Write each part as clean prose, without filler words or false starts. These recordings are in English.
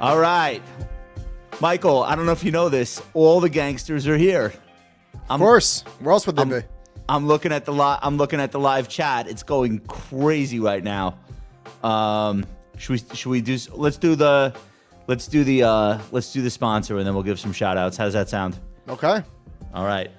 All right. Michael, I don't know if you know this. All the gangsters are here. Of course. Where else would they be? I'm looking at the live chat. It's going crazy right now. Should we do? Let's do the sponsor, and then we'll give some shout outs. How does that sound? Okay. All right.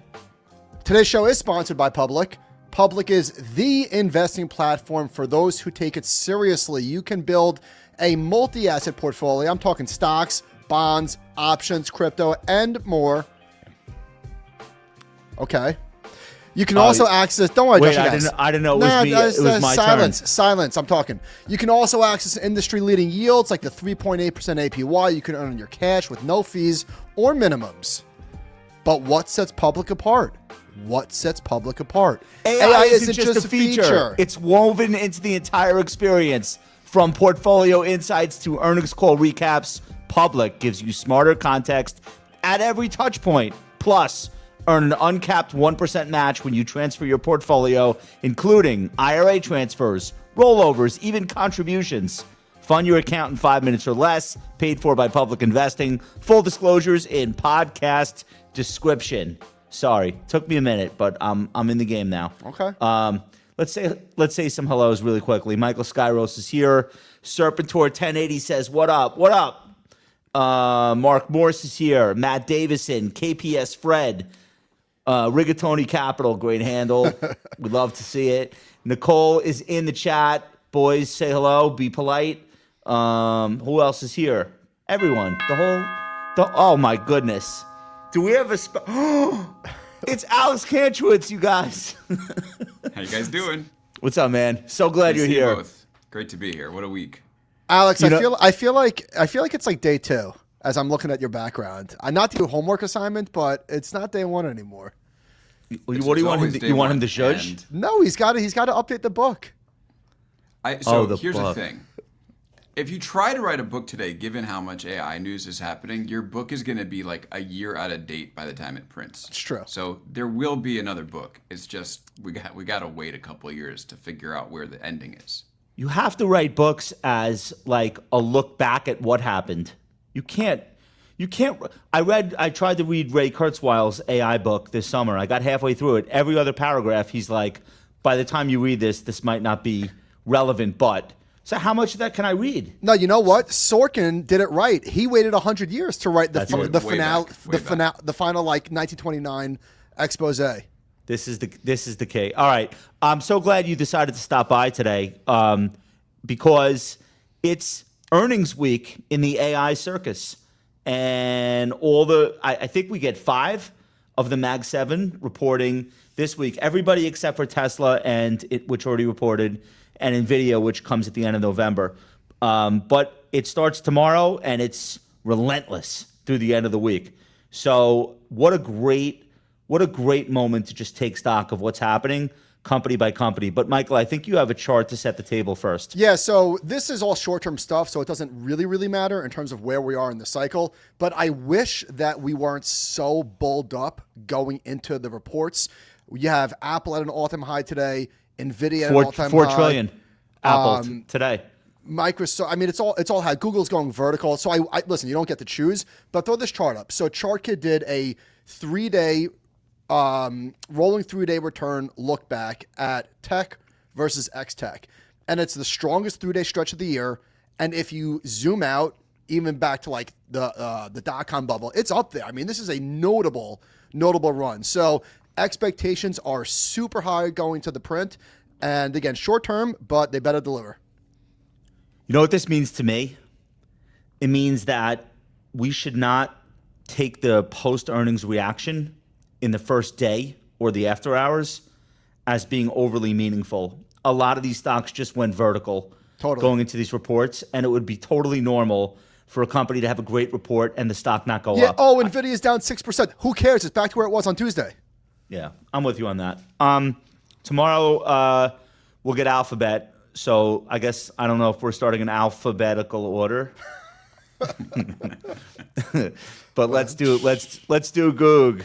Today's show is sponsored by Public. Public is the investing platform for those who take it seriously. You can build a multi-asset portfolio. I'm talking stocks, bonds, options, crypto, and more. Okay. You can also access. Don't worry, wait, Josh, I didn't know it was me. It was my silence. turn. Silence. I'm talking. You can also access industry-leading yields like the 3.8% APY you can earn on your cash with no fees or minimums. But what sets Public apart? What sets Public apart? AI isn't just a feature. It's woven into the entire experience. From portfolio insights to earnings call recaps, Public gives you smarter context at every touch point. Plus, earn an uncapped 1% match when you transfer your portfolio, including IRA transfers, rollovers, even contributions. Fund your account in 5 minutes or less. Paid for by Public Investing. Full disclosures in podcast description. Sorry, took me a minute, but I'm in the game now. Okay. Let's say some hellos really quickly. Michael Skyros is here. Serpentor 1080 says, "What up? What up?" Mark Morse is here. Matt Davison, KPS Fred, Rigatoni Capital, great handle. We'd love to see it. Nicole is in the chat. Boys, say hello. Be polite. Who else is here? Everyone. Oh my goodness. Do we have a It's Alex Kantrowitz, you guys. How you guys doing? What's up, man? So glad you're here. Both. Great to be here. What a week. Alex, I feel like it's like day 2 as I'm looking at your background. I not do homework assignment, but it's not day 1 anymore. What do you want him to? You want him to judge? No, he's got to update the book. Here's the thing. If you try to write a book today, given how much AI news is happening, your book is going to be like a year out of date by the time it prints. It's true. So there will be another book. It's just we got to wait a couple of years to figure out where the ending is. You have to write books as like a look back at what happened. You can't. I tried to read Ray Kurzweil's AI book this summer. I got halfway through it. Every other paragraph, he's like, by the time you read this might not be relevant, but. So how much of that can I read? No, you know what? Sorkin did it right. He waited 100 years to write the final like 1929 expose. This is the key. All right. I'm so glad you decided to stop by today because it's earnings week in the AI circus. And I think we get 5 of the Mag 7 reporting this week. Everybody except for Tesla which already reported, and NVIDIA, which comes at the end of November. But it starts tomorrow, and it's relentless through the end of the week. So what a great moment to just take stock of what's happening company by company. But Michael, I think you have a chart to set the table first. Yeah, so this is all short-term stuff, so it doesn't really matter in terms of where we are in the cycle. But I wish that we weren't so bulled up going into the reports. You have Apple at an all-time high today, NVIDIA at an all-time high. $4 trillion Apple today. Microsoft, I mean, it's all high. Google's going vertical. So I listen, you don't get to choose, but throw this chart up. So ChartKit did a 3-day rolling 3-day return look back at tech versus X-Tech. And it's the strongest 3-day stretch of the year. And if you zoom out, even back to like the dot-com bubble, it's up there. I mean, this is a notable run. So expectations are super high going to the print. And again, short term, but they better deliver. You know what this means to me? It means that we should not take the post-earnings reaction in the first day or the after hours as being overly meaningful. A lot of these stocks just went vertical going into these reports, and it would be totally normal for a company to have a great report and the stock not go up. Oh, NVIDIA is down 6%. Who cares? It's back to where it was on Tuesday. Yeah, I'm with you on that. Tomorrow we'll get Alphabet, so I guess I don't know if we're starting in alphabetical order. But let's do Goog.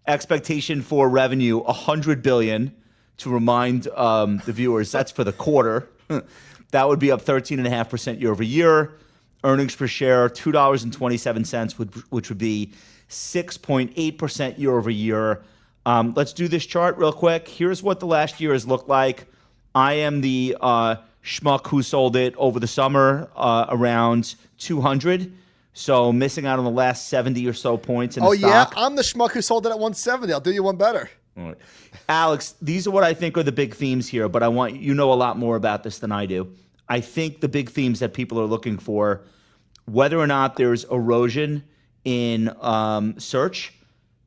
Expectation for revenue $100 billion. To remind the viewers, that's for the quarter. That would be up 13.5% year over year. earnings per share $2.27, which would be 6.8% year over year. Let's do this chart real quick. Here's what the last year has looked like. I am the schmuck who sold it over the summer around 200. So missing out on the last 70 or so points in the stock. I'm the schmuck who sold it at 170. I'll do you one better. All right. Alex, these are what I think are the big themes here, but I want you know a lot more about this than I do. I think the big themes that people are looking for, whether or not there's erosion in search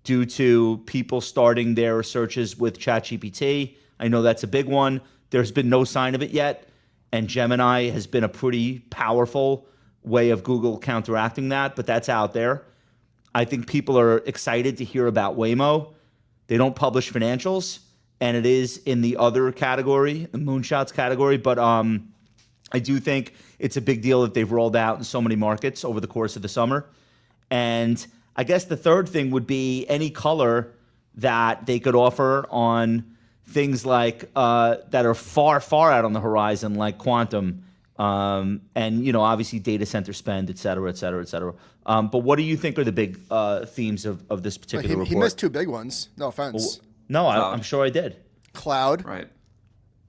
due to people starting their searches with ChatGPT. I know that's a big one. There's been no sign of it yet, and Gemini has been a pretty powerful way of Google counteracting that, but that's out there. I think people are excited to hear about Waymo. They don't publish financials, and it is in the other category, the moonshots category, but I do think it's a big deal that they've rolled out in so many markets over the course of the summer. And I guess the third thing would be any color that they could offer on things like that are far, far out on the horizon, like quantum, and obviously data center spend, et cetera, et cetera, et cetera. But what do you think are the big themes of this particular report? He missed two big ones. No offense. No, I'm sure I did. Cloud. Right.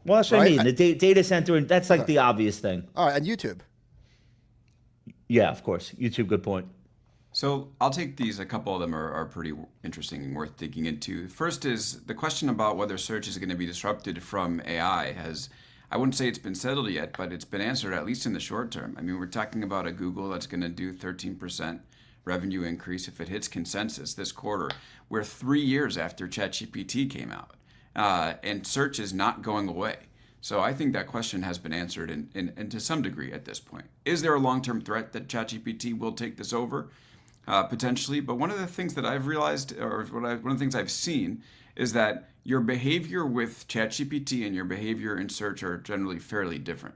Well, that's what I mean. The data center, that's like the obvious thing. All right, and YouTube. Yeah, of course. YouTube, good point. So I'll take these. A couple of them are pretty interesting and worth digging into. First is the question about whether search is going to be disrupted from AI I wouldn't say it's been settled yet, but it's been answered, at least in the short term. I mean, we're talking about a Google that's going to do 13% revenue increase if it hits consensus this quarter. We're 3 years after ChatGPT came out, and search is not going away. So I think that question has been answered in to some degree at this point. Is there a long-term threat that ChatGPT will take this over? Potentially, but one of the things that I've realized, or one of the things I've seen, is that your behavior with ChatGPT and your behavior in search are generally fairly different.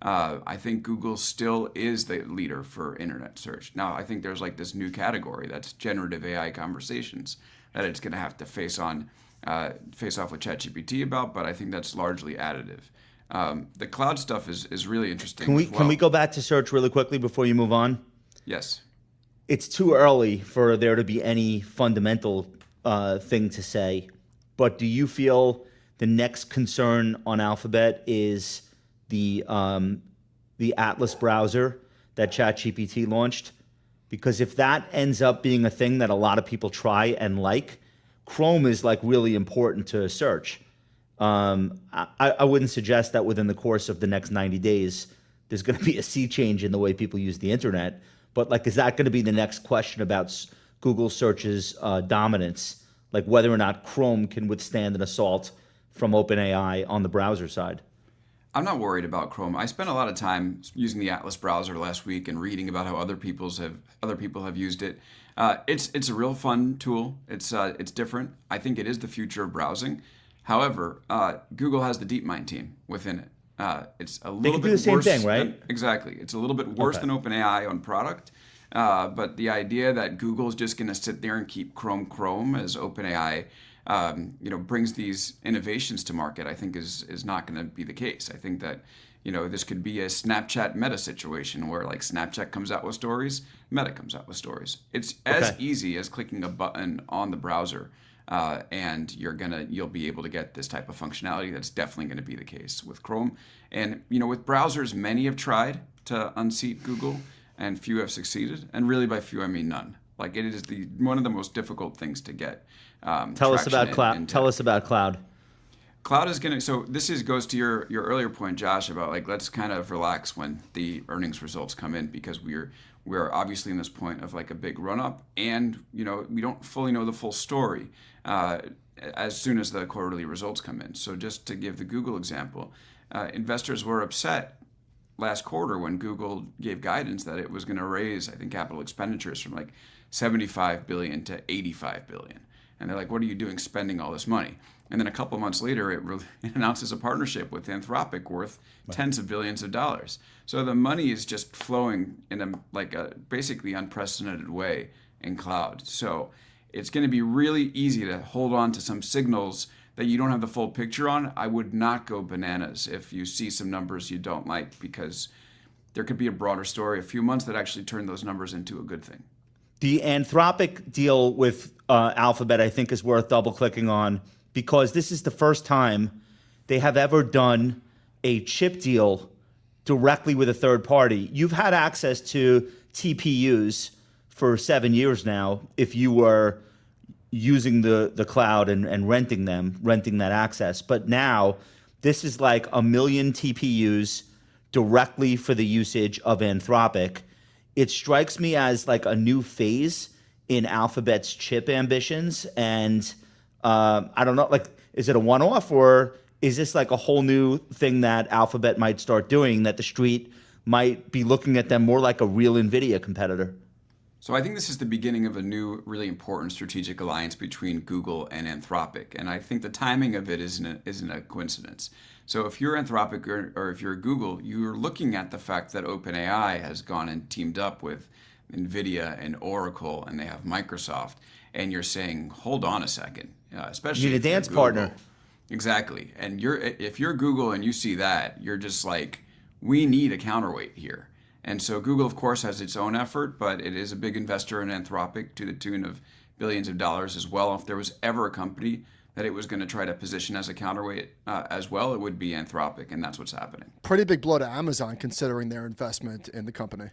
I think Google still is the leader for internet search. Now, I think there's like this new category that's generative AI conversations that it's going to have to face off with ChatGPT about, but I think that's largely additive. The cloud stuff is really interesting. Can we go back to search really quickly before you move on? Yes. It's too early for there to be any fundamental thing to say, but do you feel the next concern on Alphabet is the Atlas browser that ChatGPT launched? Because if that ends up being a thing that a lot of people try and like, Chrome is like really important to search. I wouldn't suggest that within the course of the next 90 days, there's going to be a sea change in the way people use the internet. But like, is that going to be the next question about Google search's dominance? Like whether or not Chrome can withstand an assault from OpenAI on the browser side? I'm not worried about Chrome. I spent a lot of time using the Atlas browser last week and reading about how other people have used it. It's a real fun tool. It's different. I think it is the future of browsing. However, Google has the DeepMind team within it. It's a little bit worse. They can do the same thing, right? Exactly. It's a little bit worse than OpenAI on product. But the idea that Google's just going to sit there and keep Chrome as OpenAI, brings these innovations to market, I think is not going to be the case. I think that, this could be a Snapchat Meta situation where like Snapchat comes out with stories, Meta comes out with stories. It's as easy as clicking a button on the browser. And you'll be able to get this type of functionality. That's definitely going to be the case with Chrome. And with browsers, many have tried to unseat Google, and few have succeeded. And really, by few, I mean none. Like it is one of the most difficult things to get. Tell us about cloud. Tell us about cloud. Cloud is going to. So this goes to your earlier point, Josh, about like let's kind of relax when the earnings results come in, because we're obviously in this point of like a big run up, and we don't fully know the full story as soon as the quarterly results come in. So just to give the Google example, investors were upset last quarter when Google gave guidance that it was going to raise, I think, capital expenditures from like 75 billion to 85 billion. And they're like, what are you doing spending all this money? And then a couple of months later, it announces a partnership with Anthropic worth tens of billions of dollars. So the money is just flowing in a basically unprecedented way in cloud. So it's going to be really easy to hold on to some signals that you don't have the full picture on. I would not go bananas if you see some numbers you don't like, because there could be a broader story, a few months that actually turn those numbers into a good thing. The Anthropic deal with Alphabet, I think, is worth double clicking on because this is the first time they have ever done a chip deal directly with a third party. You've had access to TPUs for 7 years now if you were using the cloud and renting that access. But now this is like 1 million TPUs directly for the usage of Anthropic. It strikes me as like a new phase in Alphabet's chip ambitions. And I don't know, like, is it a one-off or is this like a whole new thing that Alphabet might start doing that the street might be looking at them more like a real NVIDIA competitor? So I think this is the beginning of a new, really important strategic alliance between Google and Anthropic. And I think the timing of it isn't a coincidence. So if you're Anthropic or if you're Google, you're looking at the fact that OpenAI has gone and teamed up with NVIDIA and Oracle, and they have Microsoft. And you're saying, hold on a second, especially You need a if you're dance Google. partner. Exactly. And if you're Google and you see that, you're just like, we need a counterweight here. And so Google, of course, has its own effort, but it is a big investor in Anthropic to the tune of billions of dollars as well. If there was ever a company that it was going to try to position as a counterweight as well, it would be Anthropic, and that's what's happening. Pretty big blow to Amazon considering their investment in the company.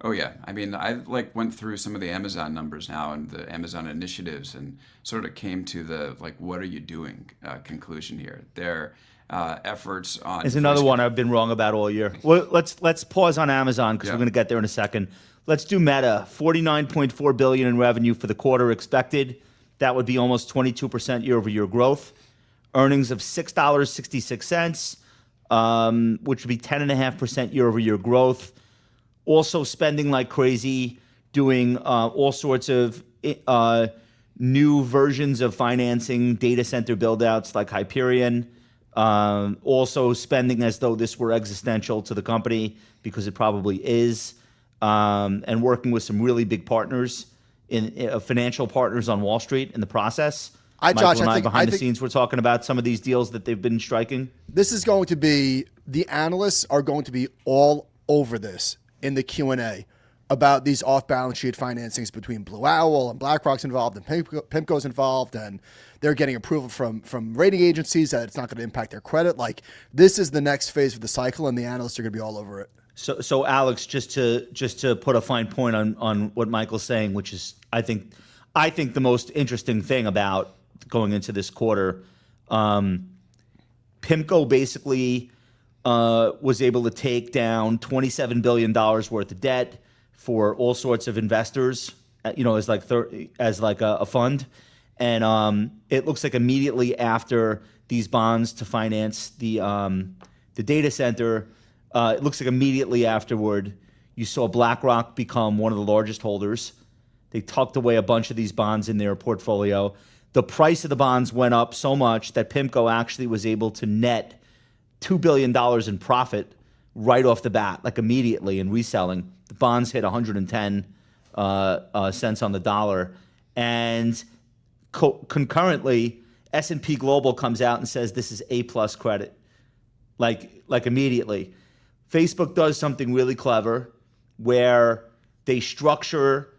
Oh yeah, I mean, I went through some of the Amazon numbers now and the Amazon initiatives, and sort of came to the what are you doing conclusion here. Their efforts on Is another one I've been wrong about all year. Well, let's pause on Amazon because Yeah. we're going to get there in a second. Let's do Meta. $49.4 billion in revenue for the quarter expected. That would be almost 22% year-over-year growth. Earnings of $6.66, which would be 10.5% year-over-year growth. Also spending like crazy, doing all sorts of new versions of financing, data center build-outs like Hyperion. Also spending as though this were existential to the company, because it probably is, and working with some really big partners, financial partners on Wall Street in the process. Michael and I behind the scenes, we're talking about some of these deals that they've been striking. This is going to be, the analysts are going to be all over this in the Q&A about these off-balance sheet financings between Blue Owl and BlackRock's involved and PIMCO's involved, and they're getting approval from rating agencies that it's not going to impact their credit. Like, this is the next phase of the cycle, and the analysts are going to be all over it. So Alex, just to put a fine point on what Michael's saying, which is I think the most interesting thing about going into this quarter, PIMCO basically was able to take down $27 billion worth of debt for all sorts of investors, as like a fund, and it looks like immediately after these bonds to finance the data center, it looks like immediately afterward you saw BlackRock become one of the largest holders. They tucked away a bunch of these bonds in their portfolio. The price of the bonds went up so much that PIMCO actually was able to net $2 billion in profit right off the bat, like immediately in reselling. The bonds hit 110 cents on the dollar. And concurrently, S&P Global comes out and says this is A+ credit, like immediately. Facebook does something really clever where they structure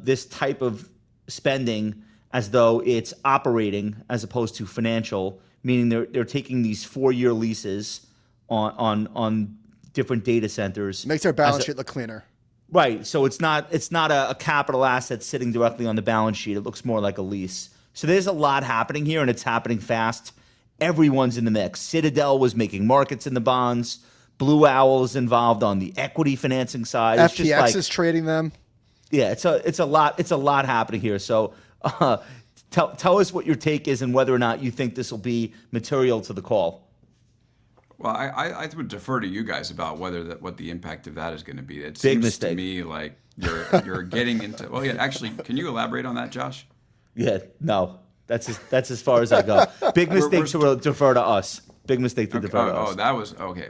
this type of spending as though it's operating as opposed to financial, meaning they're taking these 4-year leases on different data centers. Makes their balance sheet look cleaner. Right. So it's not a capital asset sitting directly on the balance sheet. It looks more like a lease. So there's a lot happening here, and it's happening fast. Everyone's in the mix. Citadel was making markets in the bonds. Blue Owl is involved on the equity financing side. It's FTX just like, is trading them. Yeah, it's a lot happening here. So tell us what your take is and whether or not you think this will be material to the call. Well, I would defer to you guys about what the impact of that is going to be. It Big seems mistake. to me like you're getting into. Well, yeah, actually, can you elaborate on that, Josh? Yeah, no, that's as far as I go. Big mistake to defer to us. Big mistake to defer to us. Oh, that was okay.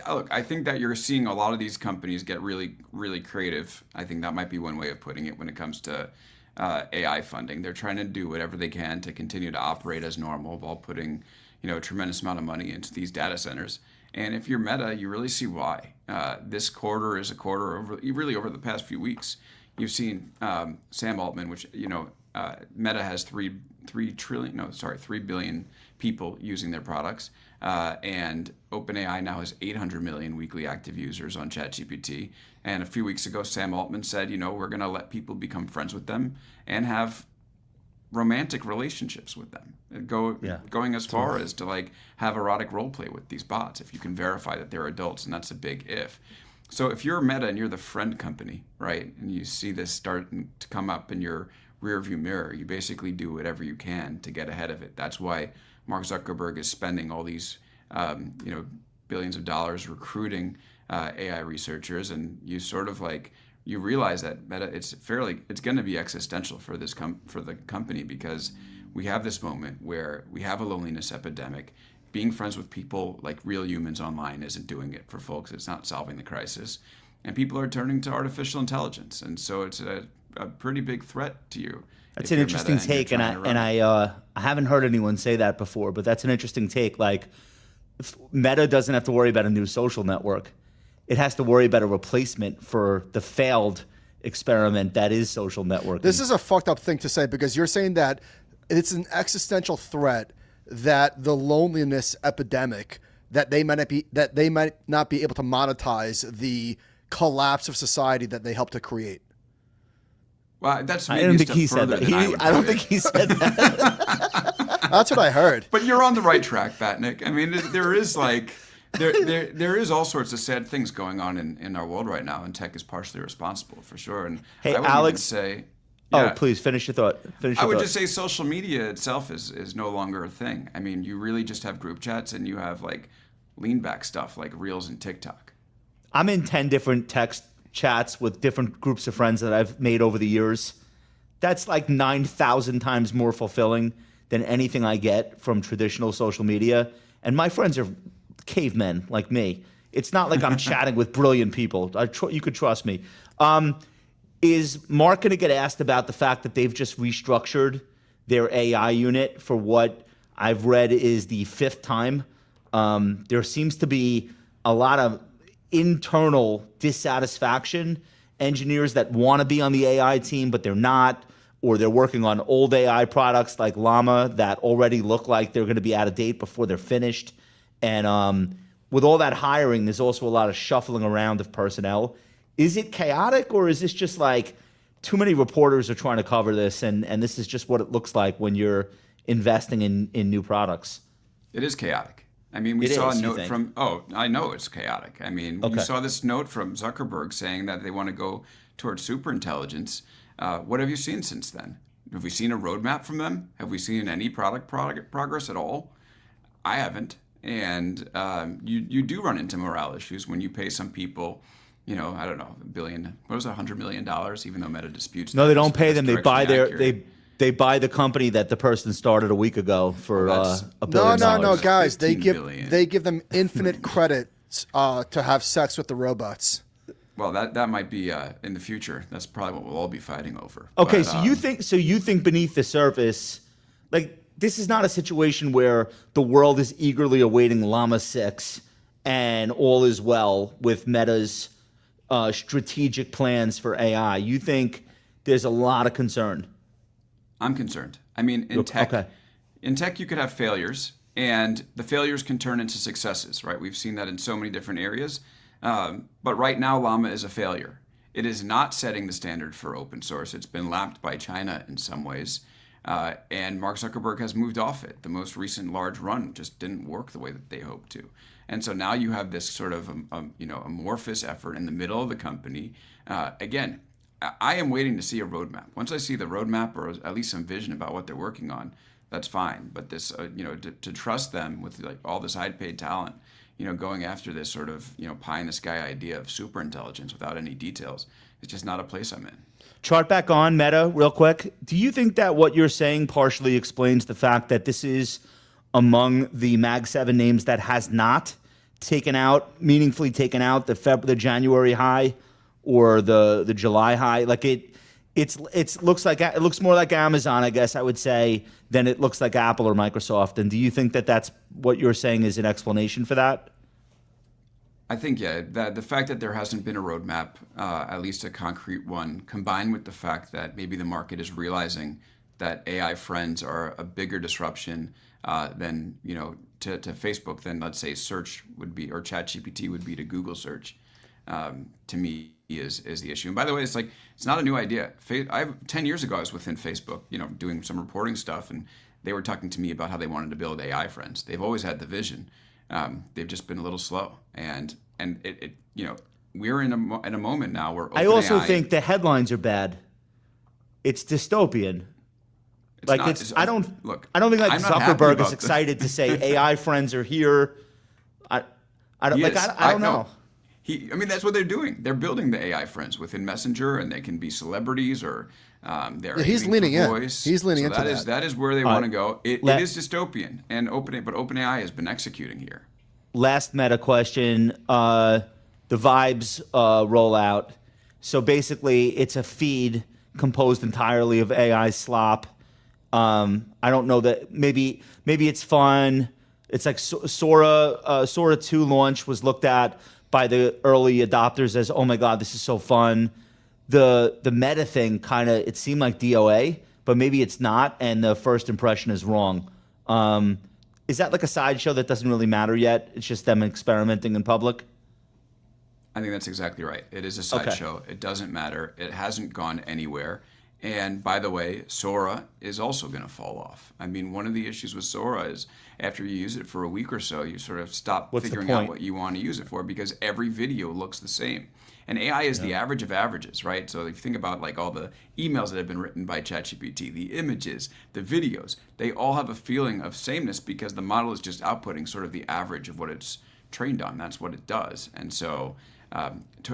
Look, I think that you're seeing a lot of these companies get really, really creative. I think that might be one way of putting it when it comes to AI funding. They're trying to do whatever they can to continue to operate as normal while putting, a tremendous amount of money into these data centers. And if you're Meta, you really see why. this quarter is a quarter over the past few weeks. You've seen Sam Altman, which Meta has 3 billion people using their products, and OpenAI now has 800 million weekly active users on ChatGPT. And a few weeks ago, Sam Altman said, we're going to let people become friends with them and have romantic relationships with them, going as far as to have erotic role play with these bots if you can verify that they're adults, and that's a big if. So if you're Meta and you're the friend company, right, and you see this starting to come up in your rearview mirror, you basically do whatever you can to get ahead of it. That's why Mark Zuckerberg is spending all these billions of dollars recruiting AI researchers, and you sort of you realize that Meta, it's going to be existential for for the company, because we have this moment where we have a loneliness epidemic. Being friends with people like real humans online isn't doing it for folks. It's not solving the crisis, and people are turning to artificial intelligence, and so it's a pretty big threat to you. That's an interesting take, and I haven't heard anyone say that before, but that's an interesting take. If Meta doesn't have to worry about a new social network. It has to worry about a replacement for the failed experiment that is social networking. This is a fucked up thing to say, because you're saying that it's an existential threat, that the loneliness epidemic, that they might not be able to monetize the collapse of society that they helped to create. Well, that's I don't think he said that. I don't think he said that. That's what I heard. But you're on the right track, Batnick. I mean, there is there is all sorts of sad things going on in our world right now, and tech is partially responsible for sure. And hey, I would Alex, even say, please finish your thought. I would just say social media itself is no longer a thing. I mean, you really just have group chats, and you have lean back stuff like Reels and TikTok. I'm in 10 different text chats with different groups of friends that I've made over the years. That's 9,000 times more fulfilling than anything I get from traditional social media. And my friends are cavemen like me. It's not like I'm chatting with brilliant people. You could trust me. Is Mark going to get asked about the fact that they've just restructured their AI unit for what I've read is the 5th time? There seems to be a lot of internal dissatisfaction. Engineers that want to be on the AI team, but they're not, or they're working on old AI products like Llama that already look like they're going to be out of date before they're finished. And with all that hiring, there's also a lot of shuffling around of personnel. Is it chaotic, or is this just too many reporters are trying to cover this, and this is just what it looks like when you're investing in new products? It is chaotic. I mean, we saw a note from, I know it's chaotic. I mean, you saw this note from Zuckerberg saying that they want to go towards superintelligence. What have you seen since then? Have we seen a roadmap from them? Have we seen any product progress at all? I haven't. And you do run into morale issues when you pay some people, I don't know, $100 million, even though Meta disputes. No, they don't pay them. They buy they buy the company that the person started a week ago for $1 billion. No, guys. They billion. give them infinite credits to have sex with the robots. Well, that might be in the future. That's probably what we'll all be fighting over. Okay, but, so you think beneath the surface, this is not a situation where the world is eagerly awaiting Llama 6 and all is well with Meta's strategic plans for AI. You think there's a lot of concern? I'm concerned. I mean, in tech, you could have failures, and the failures can turn into successes, right? We've seen that in so many different areas. But right now, Llama is a failure. It is not setting the standard for open source. It's been lapped by China in some ways. And Mark Zuckerberg has moved off it. The most recent large run just didn't work the way that they hoped to. And so now you have this sort of amorphous effort in the middle of the company. Again, I am waiting to see a roadmap. Once I see the roadmap, or at least some vision about what they're working on, that's fine. But this, to trust them with all this high-paid talent, going after this sort of pie in the sky idea of superintelligence without any details, is just not a place I'm in. Chart back on Meta real quick. Do you think that what you're saying partially explains the fact that this is among the Mag 7 names that has not meaningfully taken out the January high or the July high? It looks more like Amazon, I guess I would say, than it looks like Apple or Microsoft. And do you think that that's what you're saying is an explanation for that? I think, yeah, that the fact that there hasn't been a roadmap, at least a concrete one, combined with the fact that maybe the market is realizing that AI friends are a bigger disruption than, to Facebook than, let's say, search would be, or ChatGPT would be to Google search, to me is the issue. And by the way, it's not a new idea. 10 years ago, I was within Facebook, doing some reporting stuff, and they were talking to me about how they wanted to build AI friends. They've always had the vision. They've just been a little slow, and we're in a moment now where I also OpenAI, think the headlines are bad. It's dystopian. I don't think like I'm not happy Zuckerberg about is excited to say AI friends are here. I don't know. That's what they're doing. They're building the AI friends within Messenger, and they can be celebrities or he's leaning in. Voice. He's leaning into that. That is where they want to go. It is dystopian, and OpenAI has been executing here. Last meta question: the Vibes rollout. So basically, it's a feed composed entirely of AI slop. I don't know that maybe it's fun. It's like Sora 2 launch was looked at by the early adopters as, oh my God, this is so fun. The meta thing it seemed like DOA, but maybe it's not, and the first impression is wrong. Is that like a sideshow that doesn't really matter yet? It's just them experimenting in public? I think that's exactly right. It is a sideshow. Okay. It doesn't matter. It hasn't gone anywhere. And by the way, Sora is also going to fall off. One of the issues with Sora is after you use it for a week or so, you sort of stop figuring out what you want to use it for because every video looks the same. And AI is the average of averages, right? So if you think about like all the emails that have been written by ChatGPT, the images, the videos, they all have a feeling of sameness because the model is just outputting sort of the average of what it's trained on. That's what it does. And so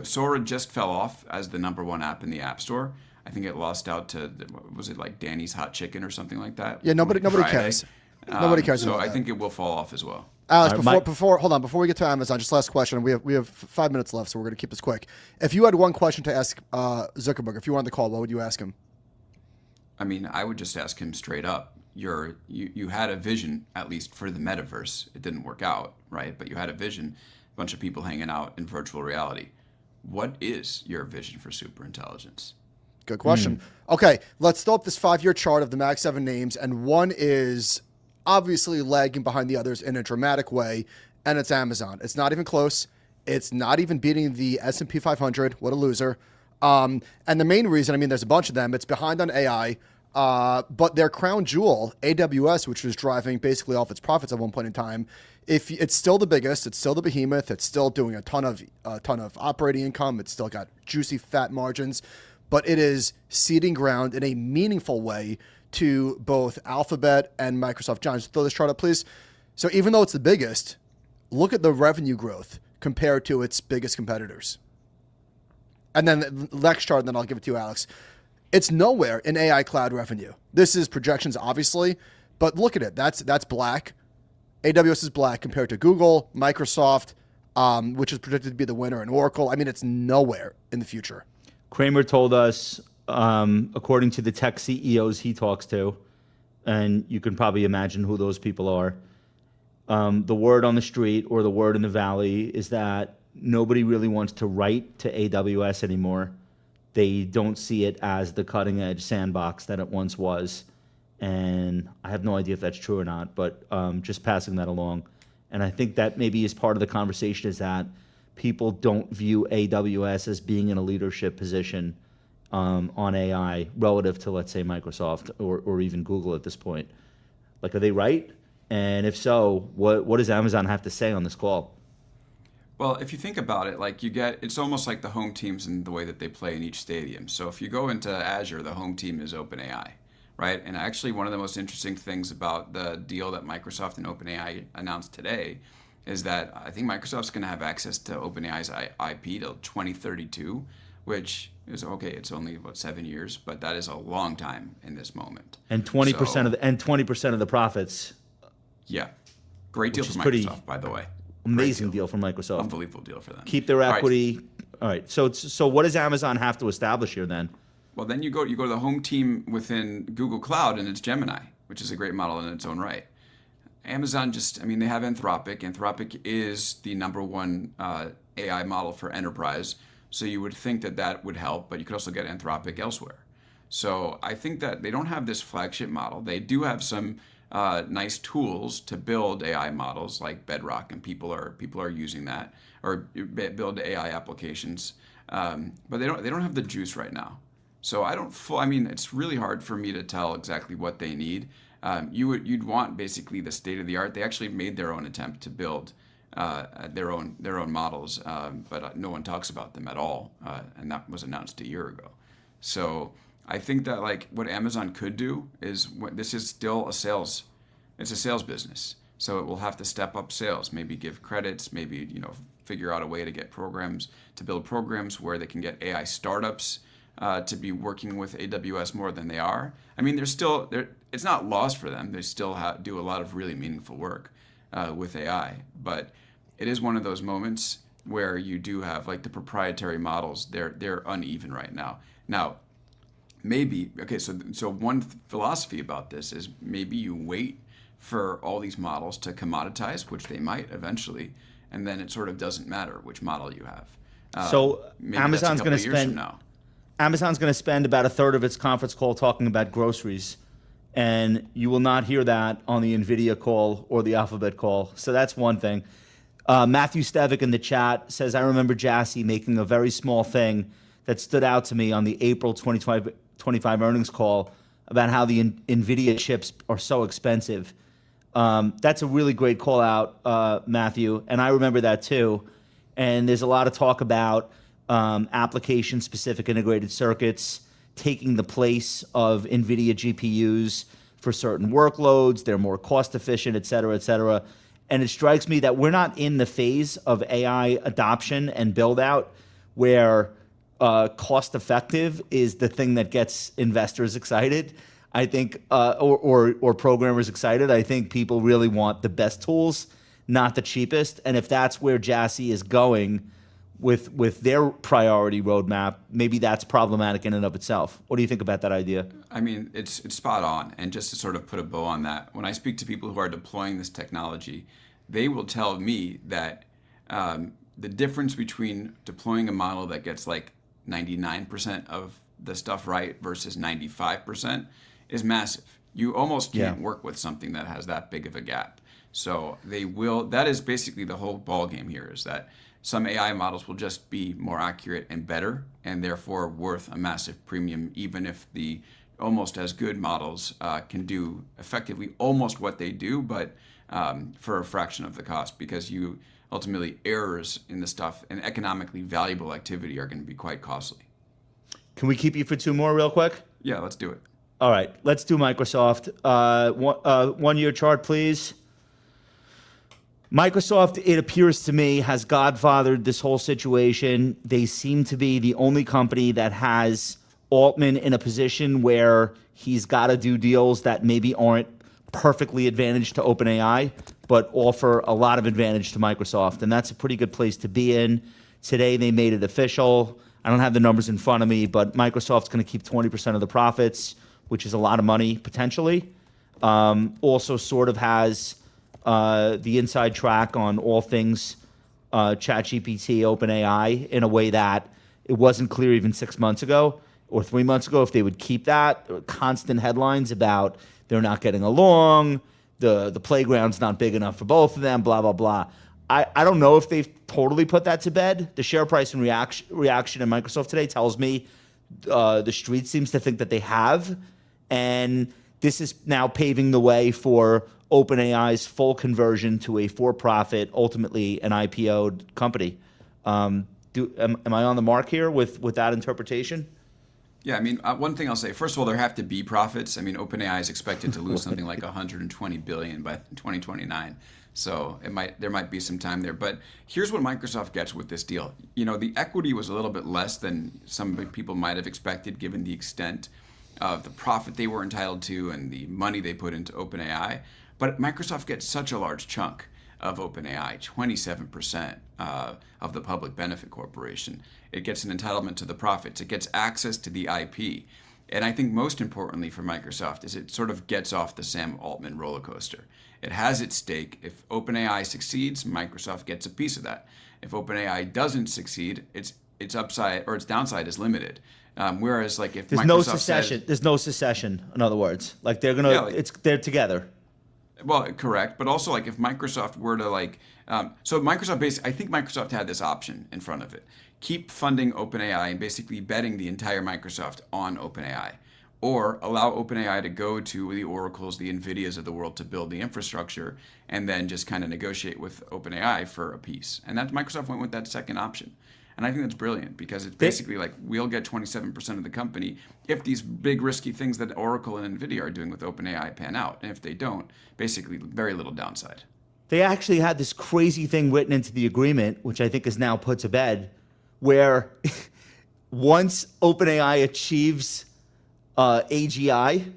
Sora just fell off as the #1 app in the App Store. I think it lost out to, was it like Danny's Hot Chicken or something like that? Yeah, nobody cares. Nobody cares. So I think it will fall off as well. Alex, before we get to Amazon, just last question. We have 5 minutes left, so we're going to keep this quick. If you had one question to ask Zuckerberg, if you were on the call, what would you ask him? I would just ask him straight up. You had a vision, at least for the metaverse. It didn't work out, right? But you had a vision, a bunch of people hanging out in virtual reality. What is your vision for superintelligence? Good question. Okay, let's throw up this 5-year chart of the Mag 7 names, and one is obviously lagging behind the others in a dramatic way, and it's Amazon. It's not even close. It's not even beating the S&P 500. What a loser. And the main reason, there's a bunch of them. It's behind on AI, but their crown jewel, AWS, which was driving basically all of its profits at one point in time, if it's still the biggest, it's still the behemoth, it's still doing a ton of operating income, it's still got juicy fat margins, but it is ceding ground in a meaningful way to both Alphabet and Microsoft. John, just throw this chart up, please. So even though it's the biggest, look at the revenue growth compared to its biggest competitors. And then the next chart, and then I'll give it to you, Alex. It's nowhere in AI cloud revenue. This is projections, obviously, but look at it. That's black. AWS is black compared to Google, Microsoft, which is predicted to be the winner, and Oracle. It's nowhere in the future. Kramer told us, according to the tech CEOs he talks to, and you can probably imagine who those people are, the word on the street or the word in the valley is that nobody really wants to write to AWS anymore. They don't see it as the cutting edge sandbox that it once was. And I have no idea if that's true or not, but just passing that along. And I think that maybe is part of the conversation is that people don't view AWS as being in a leadership position on AI relative to, let's say, Microsoft or even Google at this point. Like, are they right? And if so, what does Amazon have to say on this call? Well, if you think about it, it's almost like the home teams in the way that they play in each stadium. So if you go into Azure, the home team is OpenAI, right? And actually, one of the most interesting things about the deal that Microsoft and OpenAI announced today is that I think Microsoft's going to have access to OpenAI's IP till 2032, which is okay. It's only 7 years, but that is a long time in this moment. And 20% of the profits. Yeah, great deal for Microsoft, by the way. Amazing deal for Microsoft. Unbelievable deal for them. Keep their equity. All right. So what does Amazon have to establish here then? Well, then you go to the home team within Google Cloud, and it's Gemini, which is a great model in its own right. Amazon they have Anthropic. Anthropic is the #1 AI model for enterprise. So you would think that that would help, but you could also get Anthropic elsewhere. So I think that they don't have this flagship model. They do have some nice tools to build AI models like Bedrock, and people are using that, or build AI applications. But they don't have the juice right now. So I mean, it's really hard for me to tell exactly what they need. You'd want basically the state of the art. They actually made their own attempt to build their own models, but no one talks about them at all, and that was announced a year ago. So I think that like what Amazon could do is this is still it's a sales business. So it will have to step up sales, maybe give credits, maybe figure out a way to get to build programs where they can get AI startups to be working with AWS more than they are. I mean, it's not lost for them. They still do a lot of really meaningful work with AI, but it is one of those moments where you do have like the proprietary models. They're uneven right now. Now, maybe so one philosophy about this is maybe you wait for all these models to commoditize, which they might eventually, and then it sort of doesn't matter which model you have. So Maybe Amazon's going to spend about a third of its conference call talking about groceries, and you will not hear that on the NVIDIA call or the Alphabet call. So that's one thing. Matthew Stevick in the chat says, I remember Jassy making a very small thing that stood out to me on the April 2025 earnings call about how the NVIDIA chips are so expensive. That's a really great call out, Matthew, and I remember that too. And there's a lot of talk about application-specific integrated circuits taking the place of NVIDIA GPUs for certain workloads. They're more cost-efficient, et cetera, et cetera. And it strikes me that we're not in the phase of AI adoption and build-out where cost-effective is the thing that gets investors excited. I think, or programmers excited. I think people really want the best tools, not the cheapest. And if that's where Jassy is going with their priority roadmap, maybe that's problematic in and of itself. What do you think about that idea? I mean, it's spot on. And just to sort of put a bow on that, when I speak to people who are deploying this technology, they will tell me that the difference between deploying a model that gets like 99% of the stuff right versus 95% is massive. You almost can't work with something that has that big of a gap. So that is basically the whole ball game here, is that some AI models will just be more accurate and better, and therefore worth a massive premium, even if the almost as good models can do effectively almost what they do, but for a fraction of the cost, because ultimately errors in the stuff and economically valuable activity are going to be quite costly. Can we keep you for two more real quick? Yeah, let's do it. All right, let's do Microsoft. 1 year chart, please. Microsoft, it appears to me, has godfathered this whole situation. They seem to be the only company that has Altman in a position where he's got to do deals that maybe aren't perfectly advantaged to OpenAI, but offer a lot of advantage to Microsoft. And that's a pretty good place to be in. Today, they made it official. I don't have the numbers in front of me, but Microsoft's going to keep 20% of the profits, which is a lot of money, potentially. Also sort of has the inside track on all things ChatGPT, OpenAI, in a way that it wasn't clear even 6 months ago or 3 months ago if they would keep that. Constant headlines about they're not getting along, the playground's not big enough for both of them, blah, blah, blah. I don't know if they've totally put that to bed. The share price and reaction in Microsoft today tells me the street seems to think that they have, and this is now paving the way for OpenAI's full conversion to a for-profit, ultimately an IPO'd company. Am I on the mark here with that interpretation? Yeah, I mean, one thing I'll say, first of all, there have to be profits. I mean, OpenAI is expected to lose something like $120 billion by 2029. So there might be some time there. But here's what Microsoft gets with this deal. The equity was a little bit less than some people might have expected, given the extent of the profit they were entitled to and the money they put into OpenAI. But Microsoft gets such a large chunk of OpenAI, 27% of the Public Benefit Corporation. It gets an entitlement to the profits. It gets access to the IP. And I think most importantly for Microsoft is it sort of gets off the Sam Altman roller coaster. It has its stake. If OpenAI succeeds, Microsoft gets a piece of that. If OpenAI doesn't succeed, its upside or its downside is limited. Whereas, like, if There's Microsoft no secession. There's no secession. In other words, like they're gonna, Yeah, like- they're together. Well, correct, but also like if Microsoft were to so Microsoft I think Microsoft had this option in front of it: keep funding OpenAI and basically betting the entire Microsoft on OpenAI, or allow OpenAI to go to the Oracles, the Nvidias of the world to build the infrastructure, and then just kind of negotiate with OpenAI for a piece. And that Microsoft went with that second option. And I think that's brilliant because it's basically like we'll get 27% of the company if these big risky things that Oracle and Nvidia are doing with OpenAI pan out. And if they don't, basically very little downside. They actually had this crazy thing written into the agreement, which I think is now put to bed, where once OpenAI achieves AGI,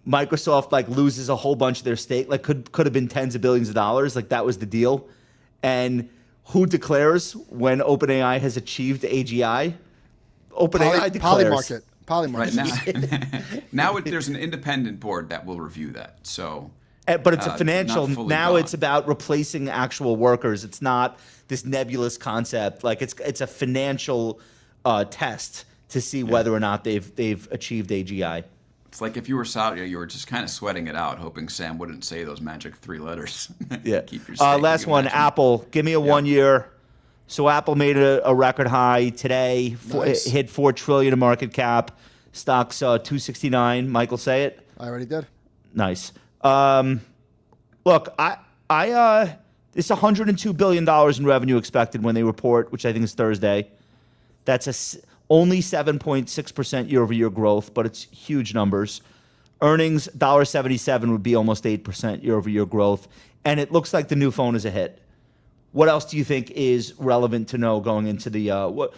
Microsoft like loses a whole bunch of their stake. Like could have been tens of billions of dollars. Like that was the deal. And who declares when OpenAI has achieved AGI? OpenAI declares. Polymarket. Right now, there's an independent board that will review that. So, But it's a financial. not fully Now gone. it's about replacing actual workers. It's not this nebulous concept. Like it's a financial test to see whether or not they've achieved AGI. It's like if you were Saudi, you were just kind of sweating it out, hoping Sam wouldn't say those magic 3 letters. Yeah. Keep your stake, Last you one, imagine. Apple. Give me a 1 year. So Apple made a record high today. Nice. Hit $4 trillion in market cap. Stocks $269. Michael, say it. I already did. Nice. Look, it's $102 billion in revenue expected when they report, which I think is Thursday. That's only 7.6% year-over-year growth, but it's huge numbers. Earnings, $1.77 would be almost 8% year-over-year growth. And it looks like the new phone is a hit. What else do you think is relevant to know going into the,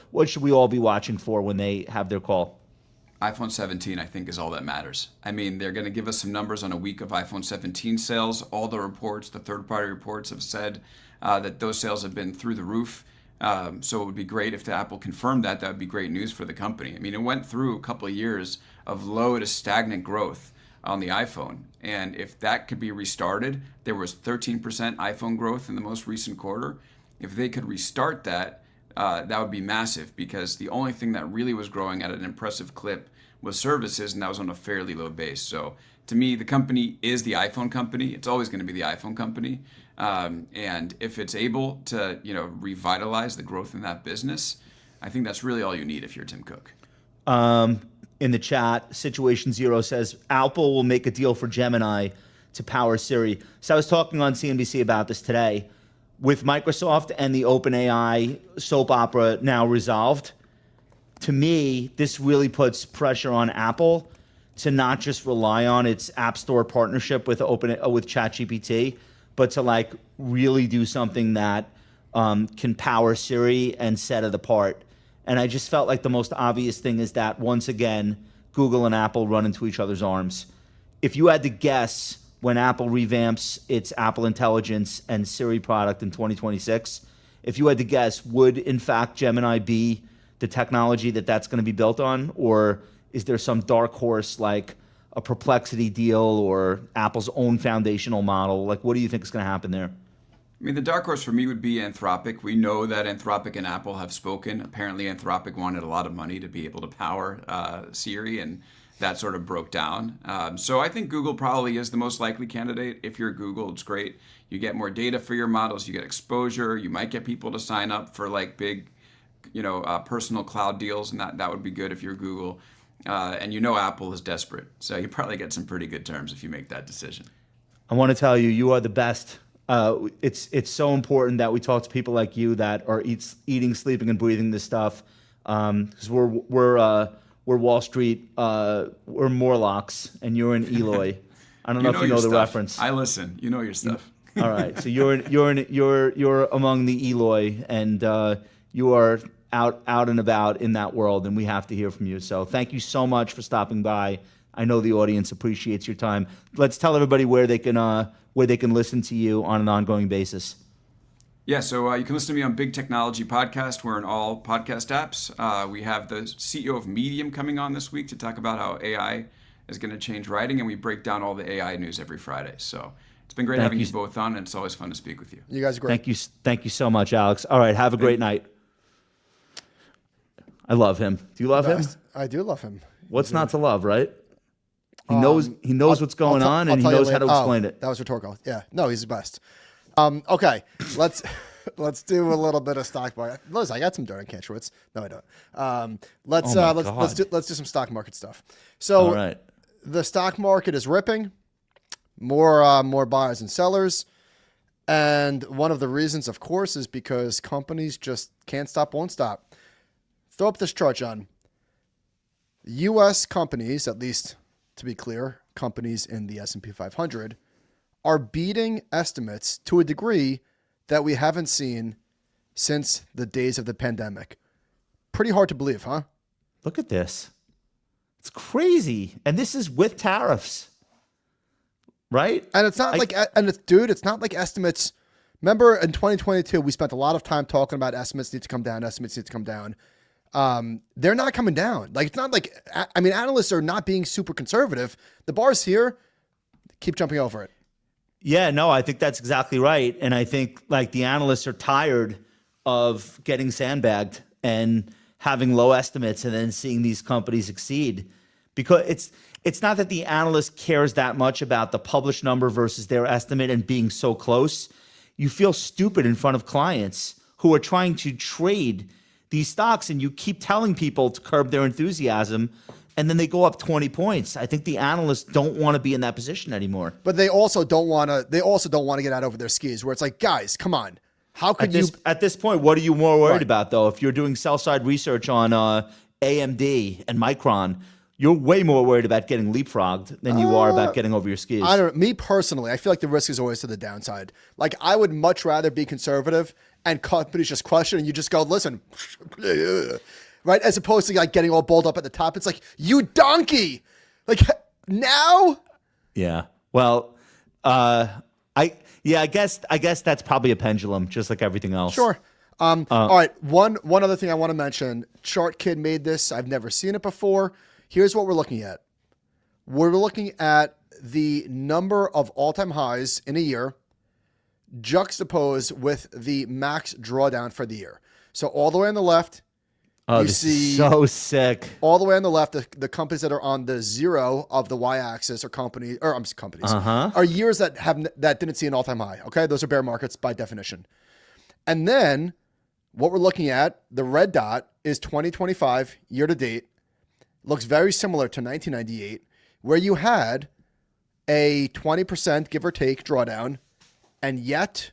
what should we all be watching for when they have their call? iPhone 17, I think, is all that matters. I mean, they're going to give us some numbers on a week of iPhone 17 sales. All the reports, the third-party reports have said that those sales have been through the roof. So it would be great if the Apple confirmed that. That would be great news for the company. I mean, it went through a couple of years of low to stagnant growth on the iPhone. And if that could be restarted, there was 13% iPhone growth in the most recent quarter. If they could restart that, that would be massive because the only thing that really was growing at an impressive clip was services, and that was on a fairly low base. So to me, the company is the iPhone company. It's always going to be the iPhone company. And if it's able to, revitalize the growth in that business, I think that's really all you need if you're Tim Cook. In the chat, Situation Zero says Apple will make a deal for Gemini to power Siri. So I was talking on CNBC about this today. With Microsoft and the OpenAI soap opera now resolved, to me, this really puts pressure on Apple to not just rely on its App Store partnership with ChatGPT, but to really do something that can power Siri and set it apart. And I just felt like the most obvious thing is that once again, Google and Apple run into each other's arms. If you had to guess when Apple revamps its Apple Intelligence and Siri product in 2026, if you had to guess, would in fact Gemini be the technology that's going to be built on? Or is there some dark horse like a Perplexity deal or Apple's own foundational model? Like, what do you think is going to happen there? I mean, the dark horse for me would be Anthropic. We know that Anthropic and Apple have spoken. Apparently, Anthropic wanted a lot of money to be able to power Siri, and that sort of broke down. So I think Google probably is the most likely candidate. If you're Google, it's great. You get more data for your models. You get exposure. You might get people to sign up for big, personal cloud deals, and that would be good if you're Google. And Apple is desperate. So you probably get some pretty good terms if you make that decision. I want to tell you, you are the best. It's so important that we talk to people like you that are eating, sleeping, and breathing this stuff. Because we're Wall Street, we're Morlocks, and you're in Eloy. I don't know if you know the reference. I listen. You know your stuff. All right, so you're among the Eloy, and you are out and about in that world, and we have to hear from you. So thank you so much for stopping by. I know the audience appreciates your time. Let's tell everybody where they can listen to you on an ongoing basis. Yeah, so you can listen to me on Big Technology Podcast. We're in all podcast apps. We have the CEO of Medium coming on this week to talk about how AI is going to change writing, and we break down all the AI news every Friday. So it's been great having you both on, and it's always fun to speak with you. You guys are great. Thank you so much, Alex. All right, have a great night. I love him. Do you love him? I do love him. What's not to love, right? He knows what's going on, and he tell you knows how later. to explain it. That was rhetorical. Yeah, no, he's the best. Okay, let's do a little bit of stock market. Listen, I got some dirt on Kantrowitz. No, I don't. Let's do some stock market stuff. So, All right. The stock market is ripping. More buyers and sellers, and one of the reasons, of course, is because companies just can't stop, won't stop. Throw up this chart, John. U.S. companies, at least to be clear, companies in the S&P 500, are beating estimates to a degree that we haven't seen since the days of the pandemic. Pretty hard to believe, huh? Look at this. It's crazy. And this is with tariffs, right? And it's not it's not like estimates. Remember in 2022, we spent a lot of time talking about estimates need to come down, estimates need to come down. They're not coming down. Like, it's not like, I mean, analysts are not being super conservative. The bar's here. Keep jumping over it. Yeah, no, I think that's exactly right. And I think like the analysts are tired of getting sandbagged and having low estimates and then seeing these companies exceed, because it's not that the analyst cares that much about the published number versus their estimate and being so close. You feel stupid in front of clients who are trying to trade these stocks, and you keep telling people to curb their enthusiasm, and then they go up 20 points. I think the analysts don't want to be in that position anymore. But they also don't want to get out over their skis, where it's like, guys, come on. How could At this point, what are you more worried about, though? If you're doing sell-side research on AMD and Micron, you're way more worried about getting leapfrogged than you are about getting over your skis. Me personally, I feel like the risk is always to the downside. Like, I would much rather be conservative and companies just crush it and you just go, listen, right? As opposed to like getting all balled up at the top. It's like, you donkey. Like, now? Yeah. Well, I guess that's probably a pendulum, just like everything else. Sure. All right. One other thing I want to mention. Chart Kid made this. I've never seen it before. Here's what we're looking at. We're looking at the number of all-time highs in a year juxtaposed with the max drawdown for the year. So all the way on the left, you see so sick. All the way on the left, the companies that are on the zero of the y-axis are companies are years that didn't see an all-time high. Okay, those are bear markets by definition. And then what we're looking at, the red dot, is 2025 year to date. Looks very similar to 1998, where you had a 20% give or take drawdown, and yet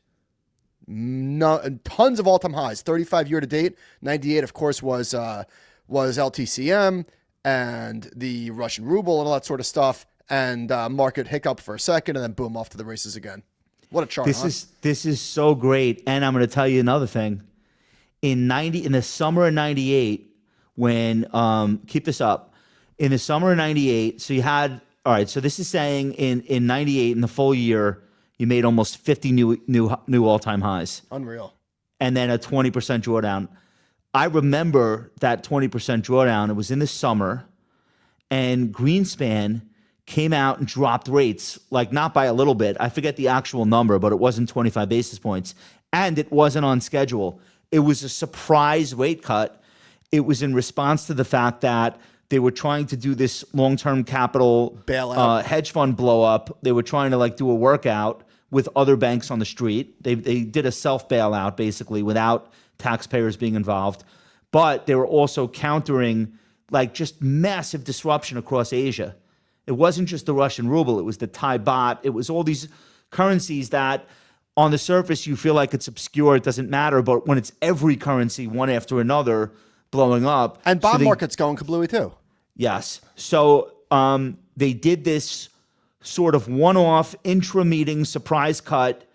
tons of all-time highs. 35 year to date. 98, of course, was LTCM and the Russian ruble and all that sort of stuff. And market hiccup for a second, and then boom, off to the races again. What a chart! This is so great. And I'm going to tell you another thing. In the summer of '98, when keep this up, in the summer of '98, so you had So this is saying in '98, in the full year, you made almost 50 new all-time highs. Unreal. And then a 20% drawdown. I remember that 20% drawdown. It was in the summer, and Greenspan came out and dropped rates, like not by a little bit. I forget the actual number, but it wasn't 25 basis points. And it wasn't on schedule. It was a surprise rate cut. It was in response to the fact that they were trying to do this long-term capital bailout, hedge fund blow up. They were trying to like do a workout with other banks on the street. They did a self bailout basically without taxpayers being involved. But they were also countering like just massive disruption across Asia. It wasn't just the Russian ruble. It was the Thai baht. It was all these currencies that on the surface you feel like it's obscure. It doesn't matter. But when it's every currency, one after another, blowing up. And bond market's going kablooey too. Yes. So they did this sort of one-off intra-meeting surprise cut,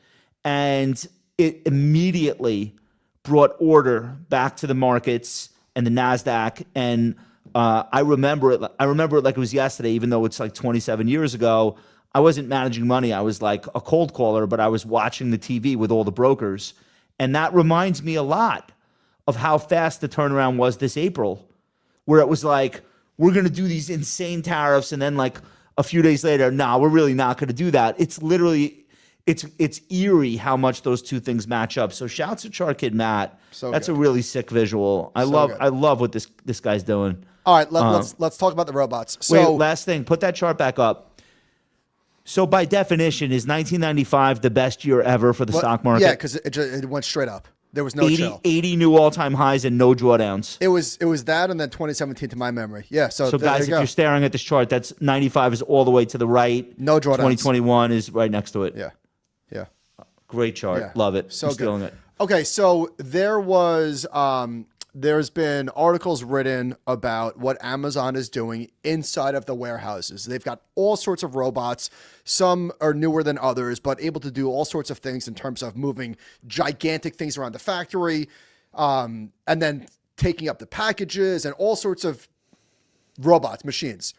and it immediately brought order back to the markets and the NASDAQ. And I remember it like it was yesterday, even though it's like 27 years ago. I wasn't managing money. I was like a cold caller, but I was watching the TV with all the brokers. And that reminds me a lot of how fast the turnaround was this April, where it was like, we're going to do these insane tariffs. And then like a few days later, nah, we're really not going to do that. It's literally, it's eerie how much those two things match up. So shouts to Chart Kid Matt. So that's good. a really sick visual. I love what this guy's doing. All right, let's talk about the robots. So Wait, last thing, put that chart back up. So by definition, is 1995 the best year ever for the stock market? Yeah, because it went straight up. There was no chill. 80 new all-time highs and no drawdowns. It was that, and then 2017 to my memory. Yeah. So Guys, if you're staring at this chart, that's 95 is all the way to the right. No drawdowns. 2021 is right next to it. Yeah. Great chart. Yeah. Love it. So I'm stealing it. Okay, so there's been articles written about what Amazon is doing inside of the warehouses. They've got all sorts of robots. Some are newer than others, but able to do all sorts of things in terms of moving gigantic things around the factory, and then taking up the packages and all sorts of robots, machines.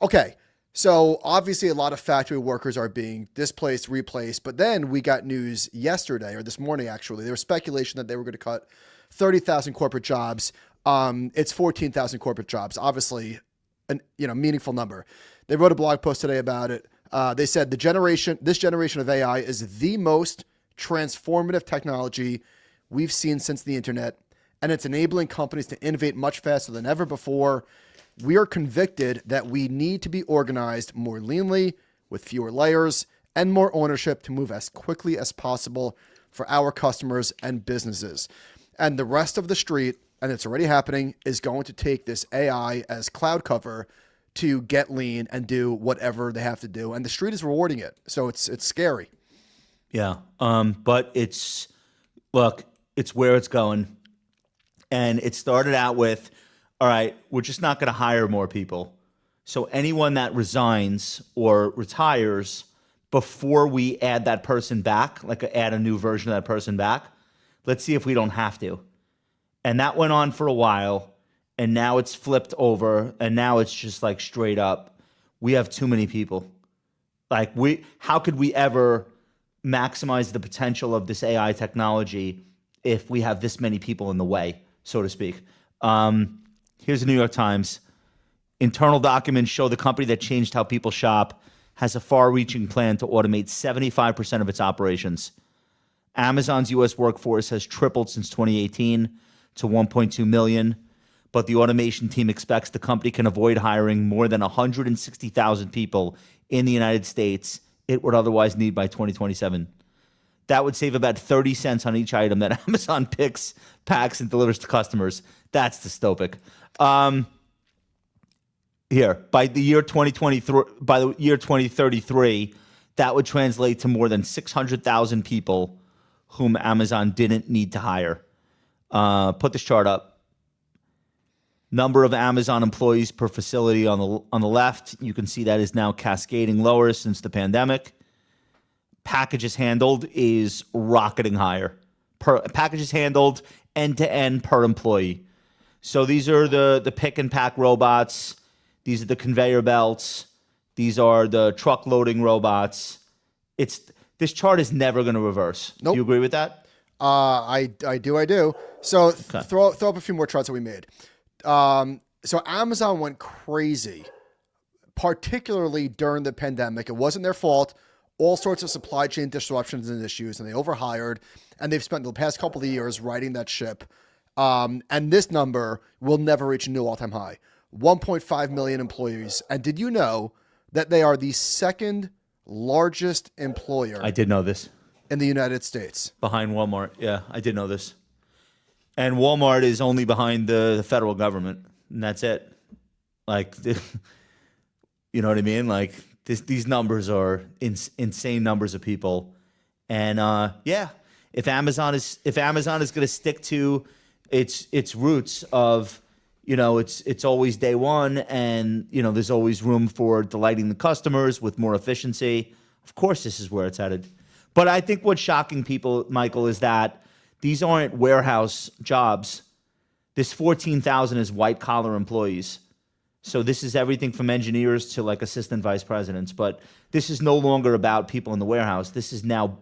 Okay. So obviously a lot of factory workers are being displaced, replaced, but then we got news yesterday, or this morning actually, there was speculation that they were going to cut 30,000 corporate jobs. It's 14,000 corporate jobs, obviously a meaningful number. They wrote a blog post today about it. They said this generation of AI is the most transformative technology we've seen since the internet, and it's enabling companies to innovate much faster than ever before. We are convicted that we need to be organized more leanly, with fewer layers, and more ownership to move as quickly as possible for our customers and businesses. And the rest of the street, and it's already happening, is going to take this AI as cloud cover to get lean and do whatever they have to do. And the street is rewarding it. So it's scary. Yeah. But it's where it's going. And it started out with, all right, we're just not going to hire more people. So anyone that resigns or retires before we add that person back, like add a new version of that person back, let's see if we don't have to. And that went on for a while, and now it's flipped over, and now it's just like straight up, we have too many people. Like how could we ever maximize the potential of this AI technology if we have this many people in the way, so to speak? Here's the New York Times. Internal documents show the company that changed how people shop has a far-reaching plan to automate 75% of its operations. Amazon's U.S. workforce has tripled since 2018 to 1.2 million, but the automation team expects the company can avoid hiring more than 160,000 people in the United States it would otherwise need by 2027. That would save about 30 cents on each item that Amazon picks, packs, and delivers to customers. That's dystopic. By the year 2033, that would translate to more than 600,000 people whom Amazon didn't need to hire. Put this chart up. Number of Amazon employees per facility on the left. You can see that is now cascading lower since the pandemic. Packages handled is rocketing higher. Packages handled end-to-end per employee. So these are the pick and pack robots. These are the conveyor belts. These are the truck loading robots. This chart is never going to reverse. Nope. Do you agree with that? I do. So Okay. throw up a few more charts that we made. So Amazon went crazy, particularly during the pandemic. It wasn't their fault. All sorts of supply chain disruptions and issues, and they overhired, and they've spent the past couple of years riding that ship. And this number will never reach a new all-time high. 1.5 million employees. And did you know that they are the second largest employer I did know this. in the United States? Behind Walmart. Yeah, I did know this. And Walmart is only behind the federal government, and that's it. Like, you know what I mean? Like, these numbers are insane numbers of people. And if Amazon is going to stick to its roots of, it's always day one, and there's always room for delighting the customers with more efficiency. Of course, this is where it's headed. But I think what's shocking people, Michael, is that these aren't warehouse jobs. This 14,000 is white collar employees. So this is everything from engineers to like assistant vice presidents. But this is no longer about people in the warehouse. This is now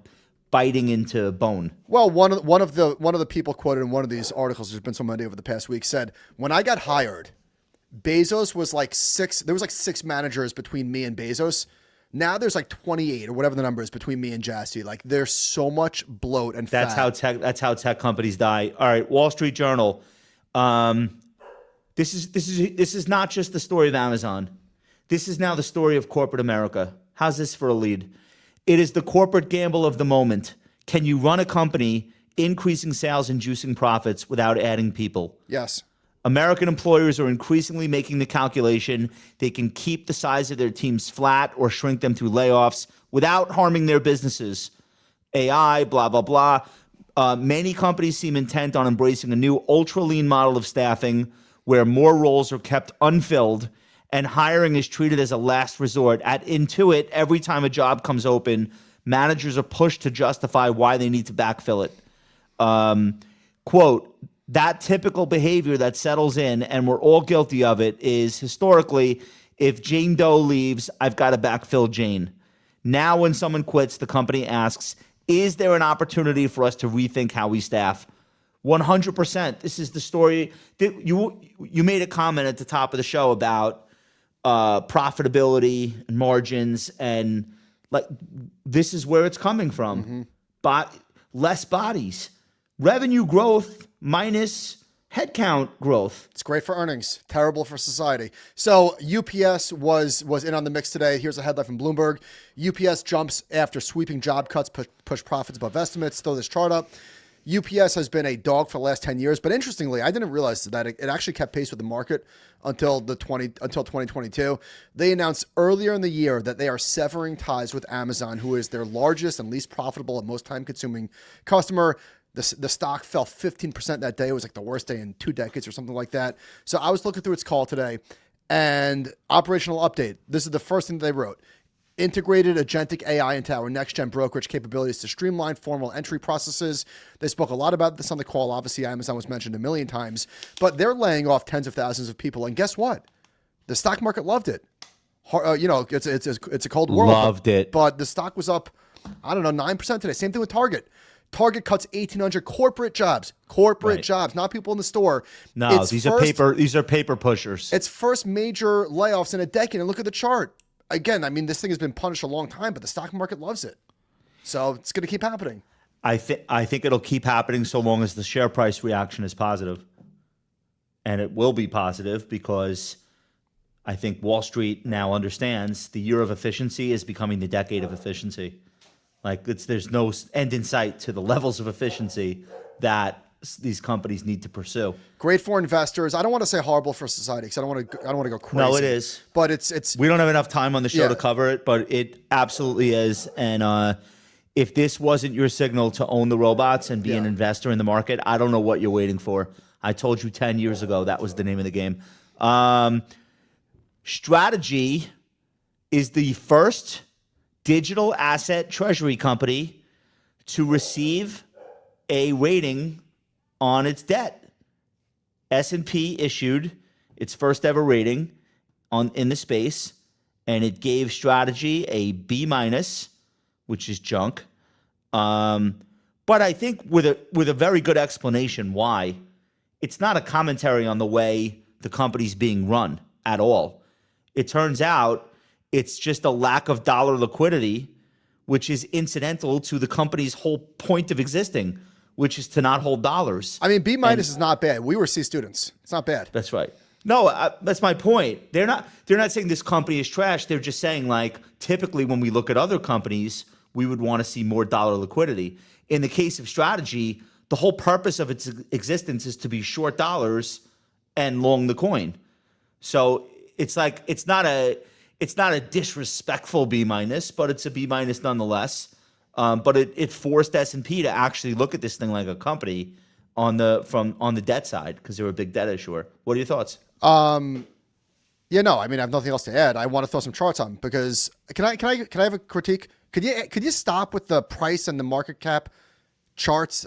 biting into bone. Well, one of the people quoted in one of these articles, there's been so many over the past week, said, when I got hired, Bezos was like there was like 6 managers between me and Bezos. Now there's like 28 or whatever the number is between me and Jassy. Like there's so much bloat and That's fat. That's how tech companies die. All right, Wall Street Journal. This is not just the story of Amazon. This is now the story of corporate America. How's this for a lead? It is the corporate gamble of the moment. Can you run a company increasing sales and juicing profits without adding people? Yes. American employers are increasingly making the calculation they can keep the size of their teams flat or shrink them through layoffs without harming their businesses. AI, blah, blah, blah. Many companies seem intent on embracing a new ultra-lean model of staffing where more roles are kept unfilled and hiring is treated as a last resort. At Intuit, every time a job comes open, managers are pushed to justify why they need to backfill it. Quote, that typical behavior that settles in, and we're all guilty of it, is historically, if Jane Doe leaves, I've got to backfill Jane. Now when someone quits, the company asks, is there an opportunity for us to rethink how we staff? 100%. This is the story. You made a comment at the top of the show about profitability and margins, and like this is where it's coming from. Mm-hmm. But less bodies, revenue growth minus headcount growth. It's great for earnings, terrible for society. So UPS was in on the mix today. Here's a headline from Bloomberg. UPS jumps after sweeping job cuts push profits above estimates. Throw this chart up. UPS has been a dog for the last 10 years, but interestingly, I didn't realize that it actually kept pace with the market until 2022. They announced earlier in the year that they are severing ties with Amazon, who is their largest and least profitable and most time-consuming customer. The stock fell 15% that day. It was like the worst day in 2 decades or something like that. So I was looking through its call today, and operational update. This is the first thing they wrote. Integrated agentic AI into our next-gen brokerage capabilities to streamline formal entry processes. They spoke a lot about this on the call. Obviously, Amazon was mentioned a million times, but they're laying off tens of thousands of people. And guess what? The stock market loved it. It's a cold world. Loved it. But the stock was up, 9% today. Same thing with Target. Target cuts 1,800 corporate jobs. Corporate jobs, not people in the store. No, these are paper pushers. It's first major layoffs in a decade. And look at the chart. Again, this thing has been punished a long time, but the stock market loves it. So it's going to keep happening. I think it'll keep happening so long as the share price reaction is positive. And it will be positive because I think Wall Street now understands the year of efficiency is becoming the decade of efficiency. Like there's no end in sight to the levels of efficiency that these companies need to pursue. Great for investors. I don't want to say horrible for society because I don't want to go crazy. No, it is. But it's we don't have enough time on the show to cover it, but it absolutely is. And if this wasn't your signal to own the robots and be an investor in the market, I don't know what you're waiting for. I told you 10 years ago that was the name of the game. Strategy is the first digital asset treasury company to receive a rating on its debt. S&P issued its first ever rating in the space, and it gave Strategy a B-, which is junk. But I think with a very good explanation why. It's not a commentary on the way the company's being run at all. It turns out it's just a lack of dollar liquidity, which is incidental to the company's whole point of existing, which is to not hold dollars. B- is not bad. We were C students. It's not bad. That's right. No, that's my point. They're not saying this company is trash. They're just saying, like, typically when we look at other companies, we would want to see more dollar liquidity. In the case of Strategy, the whole purpose of its existence is to be short dollars and long the coin. So it's like it's not a disrespectful B-, but it's a B- nonetheless. But it forced S&P to actually look at this thing like a company on the debt side because they were a big debt issuer. What are your thoughts? I have nothing else to add. I want to throw some charts on because can I have a critique? Could you stop with the price and the market cap charts?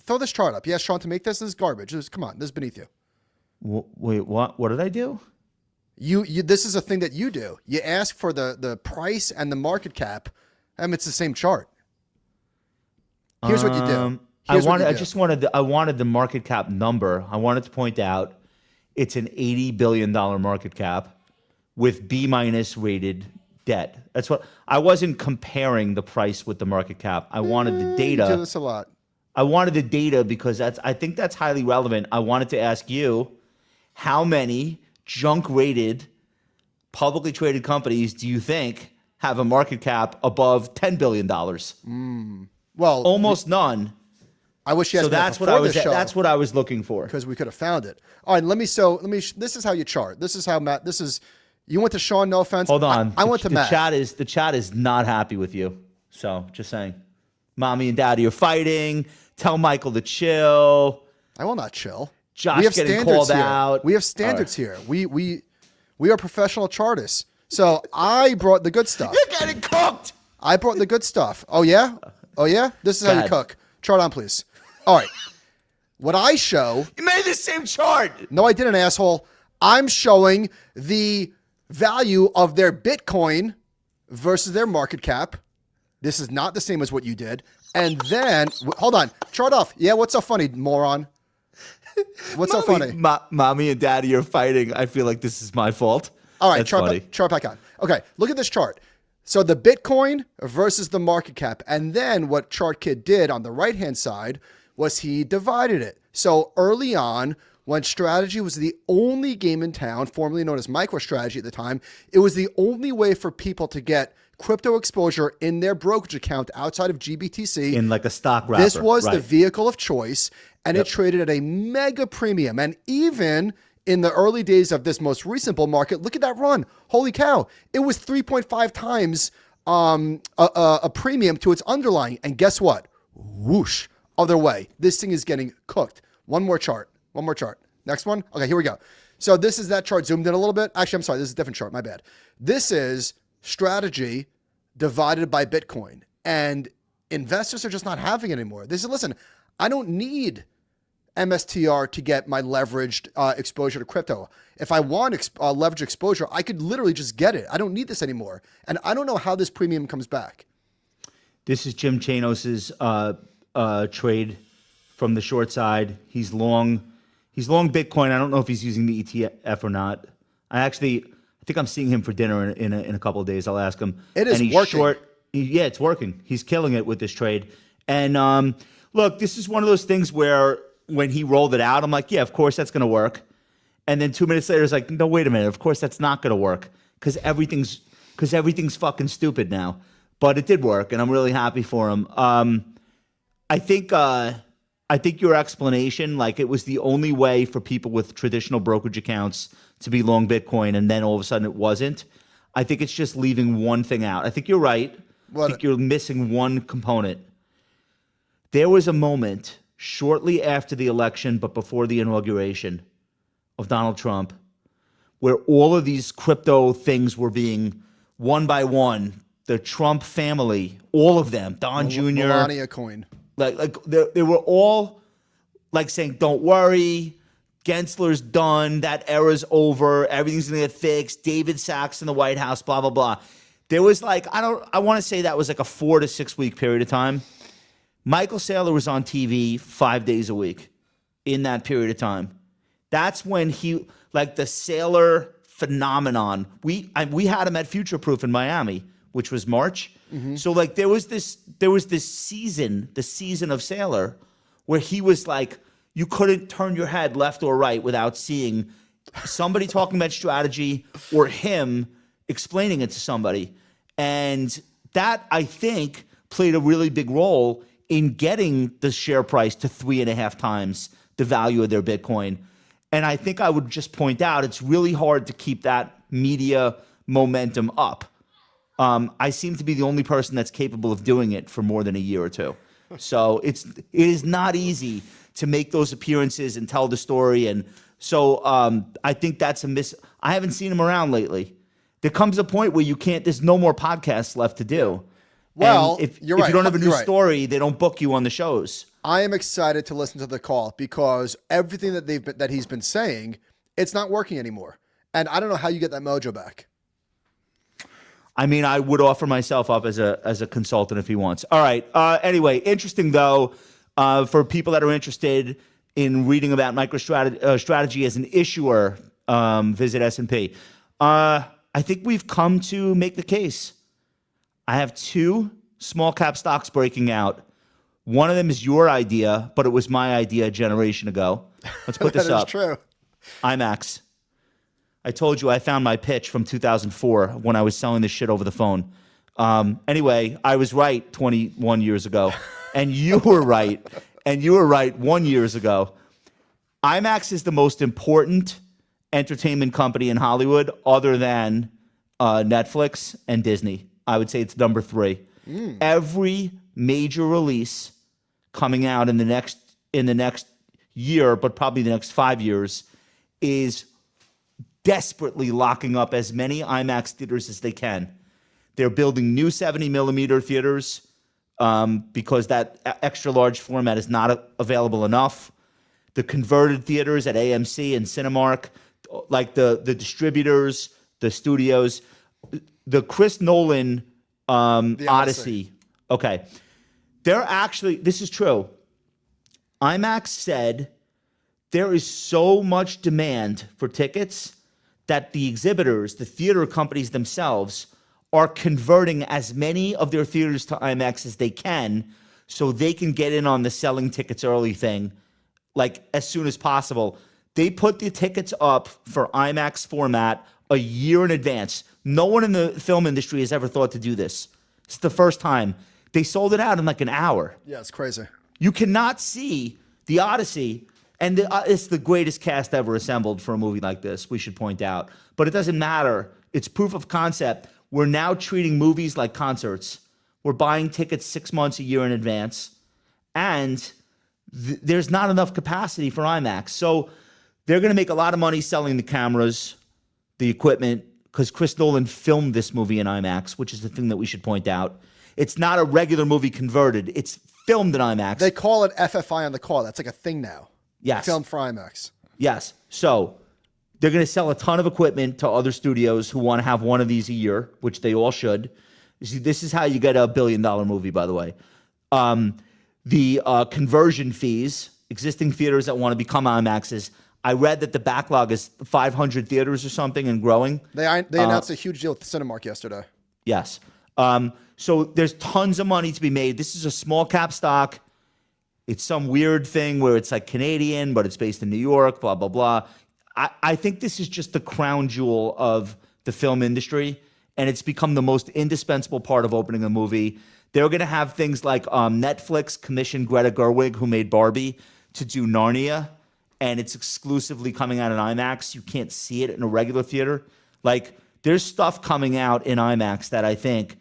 Throw this chart up. Yes, Sean, to make this is garbage. Come on, this is beneath you. Wait, what? What did I do? You this is a thing that you do. You ask for the price and the market cap. It's the same chart. Here's what you do. I wanted the market cap number. I wanted to point out it's an $80 billion market cap with B- rated debt. That's what I wasn't comparing the price with the market cap. I wanted the data. You do this a lot. I wanted the data because I think that's highly relevant. I wanted to ask you, how many junk rated publicly traded companies do you think have a market cap above $10 billion? Well, Almost none. I wish you asked So me that that's what before I was. the show, That's what I was looking for. because we could have found it. All right, this is how you chart. This is how Matt. This is you went to Sean. No offense. Hold on. I went to Matt. The chat is not happy with you. So just saying, mommy and daddy are fighting. Tell Michael to chill. I will not chill. Josh we have getting standards called here. out. We have standards here. We are professional chartists. So I brought the good stuff. You're getting cooked. I brought the good stuff. Oh yeah. Oh yeah. This is how you ahead. cook. Chart on, please. All right. What I show. You made the same chart. No, I didn't, asshole. I'm showing the value of their Bitcoin versus their market cap. This is not the same as what you did. And then, hold on, chart off. Yeah, what's so funny, moron? What's so funny? Mommy and daddy are fighting. I feel like this is my fault. All right, That's chart funny. back on. Okay, look at this chart. So the Bitcoin versus the market cap. And then what Chart Kid did on the right-hand side was he divided it. So early on, when strategy was the only game in town, formerly known as MicroStrategy at the time, it was the only way for people to get crypto exposure in their brokerage account outside of GBTC. In like a stock wrapper. This was the right. vehicle of choice, and it traded at a mega premium. And even in the early days of this most recent bull market, look at that run. Holy cow. It was 3.5 times a premium to its underlying. And guess what? Whoosh. Other way. This thing is getting cooked. One more chart. Next one. Okay, here we go. So this is that chart zoomed in a little bit. Actually, I'm sorry. This is a different chart. My bad. This is strategy divided by Bitcoin. And investors are just not having it anymore. They said, listen, I don't need MSTR to get my leveraged exposure to crypto. If I want leverage exposure, I could literally just get it. I don't need this anymore. And I don't know how this premium comes back. This is Jim Chanos's trade from the short side. He's long Bitcoin. I don't know if he's using the ETF or not. I think I'm seeing him for dinner in a couple of days. I'll ask him. It is and he's working. Yeah, it's working. He's killing it with this trade. And look, this is one of those things where when he rolled it out, I'm like, yeah, of course that's going to work. And then 2 minutes later, it's like, no, wait a minute. Of course that's not going to work because everything's fucking stupid now. But it did work, and I'm really happy for him. I think your explanation, like it was the only way for people with traditional brokerage accounts to be long Bitcoin, and then all of a sudden it wasn't. I think it's just leaving one thing out. I think you're right. I think you're missing one component. There was a moment shortly after the election, but before the inauguration of Donald Trump, where all of these crypto things were being one by one, the Trump family, all of them, Don Jr., Melania coin. like they were all like saying, don't worry, Gensler's done, that era's over, everything's gonna get fixed, David Sachs in the White House, blah, blah, blah. There was like, I want to say that was like a 4 to 6 week period of time. Michael Saylor was on TV 5 days a week in that period of time. That's when he, like the Saylor phenomenon, we had him at Future Proof in Miami, which was March. Mm-hmm. So like there was this season, the season of Saylor, where he was like, you couldn't turn your head left or right without seeing somebody talking about strategy or him explaining it to somebody. And that, I think, played a really big role in getting the share price to 3.5 times the value of their Bitcoin. And I think I would just point out, it's really hard to keep that media momentum up. I seem to be the only person that's capable of doing it for more than a year or two. So it is not easy to make those appearances and tell the story. And so I think that's a miss. I haven't seen him around lately. There comes a point where there's no more podcasts left to do. Well, and if you're you right. don't have a new You're right. story, they don't book you on the shows. I am excited to listen to the call because everything that he's been saying, it's not working anymore. And I don't know how you get that mojo back. I mean, I would offer myself up as a consultant if he wants. All right. Anyway, interesting though, for people that are interested in reading about MicroStrategy as an issuer, visit S&P. I think we've come to make the case. I have 2 small cap stocks breaking out. One of them is your idea, but it was my idea a generation ago. Let's put this up. That is true. IMAX. I told you I found my pitch from 2004 when I was selling this shit over the phone. Anyway, I was right 21 years ago, and you were right. And you were right 1 year ago. IMAX is the most important entertainment company in Hollywood other than Netflix and Disney. I would say it's number 3. Every major release coming out in the next year, but probably the next 5 years, is desperately locking up as many IMAX theaters as they can. They're building new 70 millimeter theaters because that extra large format is not available enough. The converted theaters at AMC and Cinemark, like the distributors, the studios, the Chris Nolan The Odyssey. Okay. They're actually, this is true. IMAX said there is so much demand for tickets that the exhibitors, the theater companies themselves, are converting as many of their theaters to IMAX as they can so they can get in on the selling tickets early thing, like as soon as possible. They put the tickets up for IMAX format a year in advance. No one in the film industry has ever thought to do this. It's the first time. They sold it out in like an hour. Yeah, it's crazy. You cannot see the Odyssey, and it's the greatest cast ever assembled for a movie like this, we should point out. But it doesn't matter. It's proof of concept. We're now treating movies like concerts. We're buying tickets 6 months, a year in advance, and there's not enough capacity for IMAX. So they're going to make a lot of money selling the cameras, the equipment, because Chris Nolan filmed this movie in IMAX, which is the thing that we should point out. It's not a regular movie converted. It's filmed in IMAX. They call it FFI on the call. That's like a thing now. Yes. Filmed for IMAX. Yes. So they're going to sell a ton of equipment to other studios who want to have one of these a year, which they all should. You see, this is how you get a $1 billion movie, by the way. The conversion fees, existing theaters that want to become IMAXs. I read that the backlog is 500 theaters or something and growing. They announced a huge deal with Cinemark yesterday. Yes. So there's tons of money to be made. This is a small cap stock. It's some weird thing where it's like Canadian, but it's based in New York, blah, blah, blah. I think this is just the crown jewel of the film industry, and it's become the most indispensable part of opening a movie. They're going to have things like Netflix commissioned Greta Gerwig, who made Barbie, to do Narnia, and it's exclusively coming out in IMAX. You can't see it in a regular theater. Like, there's stuff coming out in IMAX that I think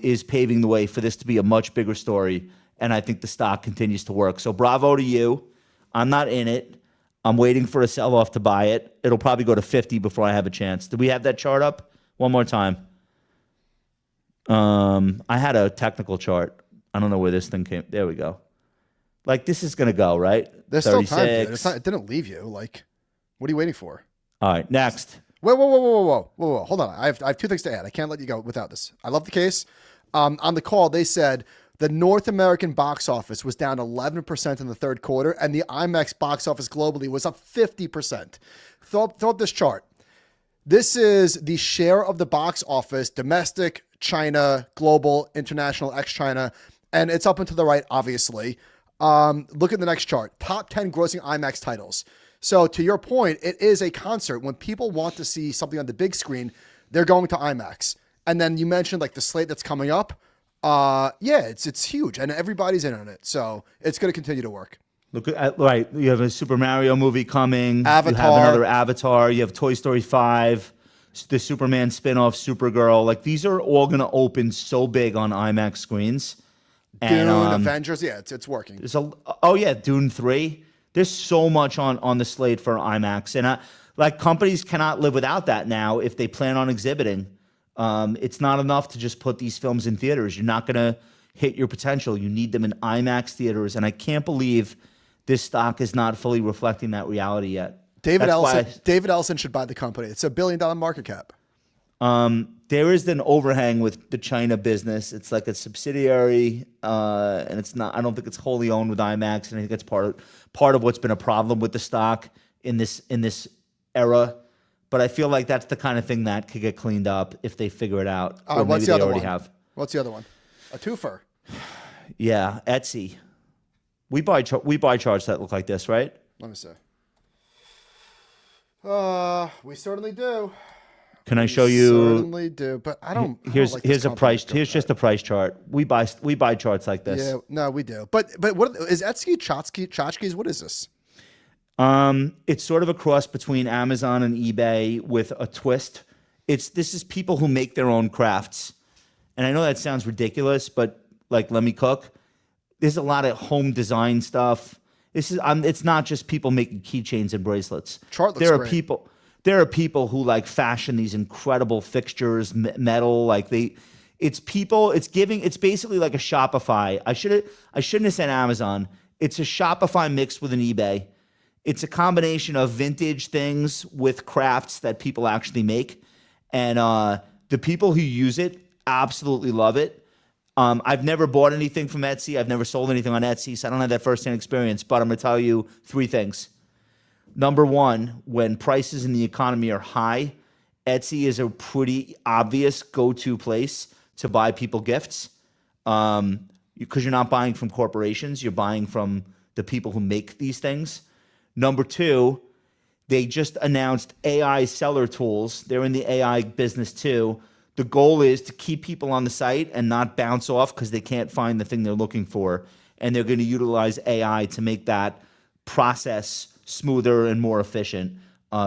is paving the way for this to be a much bigger story, and I think the stock continues to work. So bravo to you. I'm not in it. I'm waiting for a sell-off to buy it. It'll probably go to 50 before I have a chance. Did we have that chart up? One more time. I had a technical chart. I don't know where this thing came. There we go. Like, this is going to go, right? There's still time. It didn't leave you. Like, what are you waiting for? All right, next. Whoa. Hold on. I have 2 things to add. I can't let you go without this. I love the case. On the call, they said the North American box office was down 11% in the third quarter, and the IMAX box office globally was up 50%. Throw up this chart. This is the share of the box office, domestic, China, global, international, ex-China, and it's up and to the right, obviously. Look at the next chart. Top 10 grossing IMAX titles. So to your point, it is a concert. When people want to see something on the big screen, they're going to IMAX. And then you mentioned like the slate that's coming up. Yeah, it's huge, and everybody's in on it. So it's going to continue to work. Look at right. You have a Super Mario movie coming. Avatar. You have another Avatar. You have Toy Story 5, the Superman spinoff, Supergirl. Like, these are all going to open so big on IMAX screens. Dune, Avengers. Yeah, it's working. Dune 3. There's so much on the slate for IMAX, and like, companies cannot live without that now if they plan on exhibiting. It's not enough to just put these films in theaters. You're not going to hit your potential. You need them in IMAX theaters, and I can't believe this stock is not fully reflecting that reality yet. David Ellison should buy the company. It's $1 billion market cap. There is an overhang with the China business. It's like a subsidiary, and it's not. I don't think it's wholly owned with IMAX, and I think that's part of what's been a problem with the stock in this era. But I feel like that's the kind of thing that could get cleaned up if they figure it out, or what's maybe the they other already one? have. What's the other one? A twofer. Yeah, Etsy. We buy charts that look like this, right? Let me see. We certainly do. Can I show you? Certainly do, but I don't. Here's like this here's a company. price. Here's just a price chart. We buy charts like this. Yeah, no, we do. But what is Etsy tchotchkes? What is this? It's sort of a cross between Amazon and eBay with a twist. This is people who make their own crafts, and I know that sounds ridiculous, but like Let Me Cook, there's a lot of home design stuff. It's not just people making keychains and bracelets. Chart looks there are great. people who like fashion these incredible fixtures, metal. It's basically like a Shopify. I shouldn't have said Amazon. It's a Shopify mixed with an eBay. It's a combination of vintage things with crafts that people actually make, and the people who use it absolutely love it. I've never bought anything from Etsy. I've never sold anything on Etsy, so I don't have that firsthand experience. But I'm going to tell you 3 things. Number one, when prices in the economy are high, Etsy is a pretty obvious go-to place to buy people gifts, because you're not buying from corporations. You're buying from the people who make these things. Number two, they just announced AI seller tools. They're in the AI business too. The goal is to keep people on the site and not bounce off because they can't find the thing they're looking for. And they're going to utilize AI to make that process smoother and more efficient,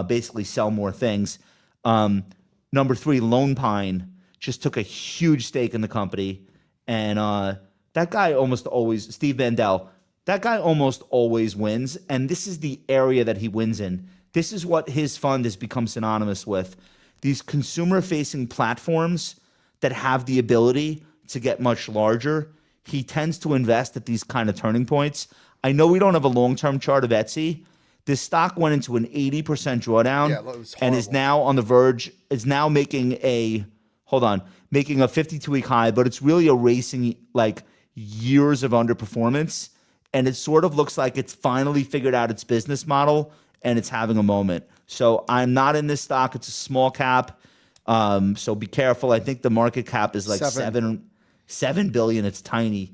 basically sell more things. Number 3, Lone Pine just took a huge stake in the company. And that guy almost always, Steve Bandel, that guy almost always wins. And this is the area that he wins in. This is what his fund has become synonymous with. These consumer-facing platforms that have the ability to get much larger, he tends to invest at these kind of turning points. I know we don't have a long-term chart of Etsy. This stock went into an 80% drawdown, Yeah, it was and is horrible. now on the verge, is now making a 52-week high, but it's really erasing like years of underperformance. And it sort of looks like it's finally figured out its business model and it's having a moment. So I'm not in this stock. It's a small cap. So be careful. I think the market cap is like $7 billion. It's tiny.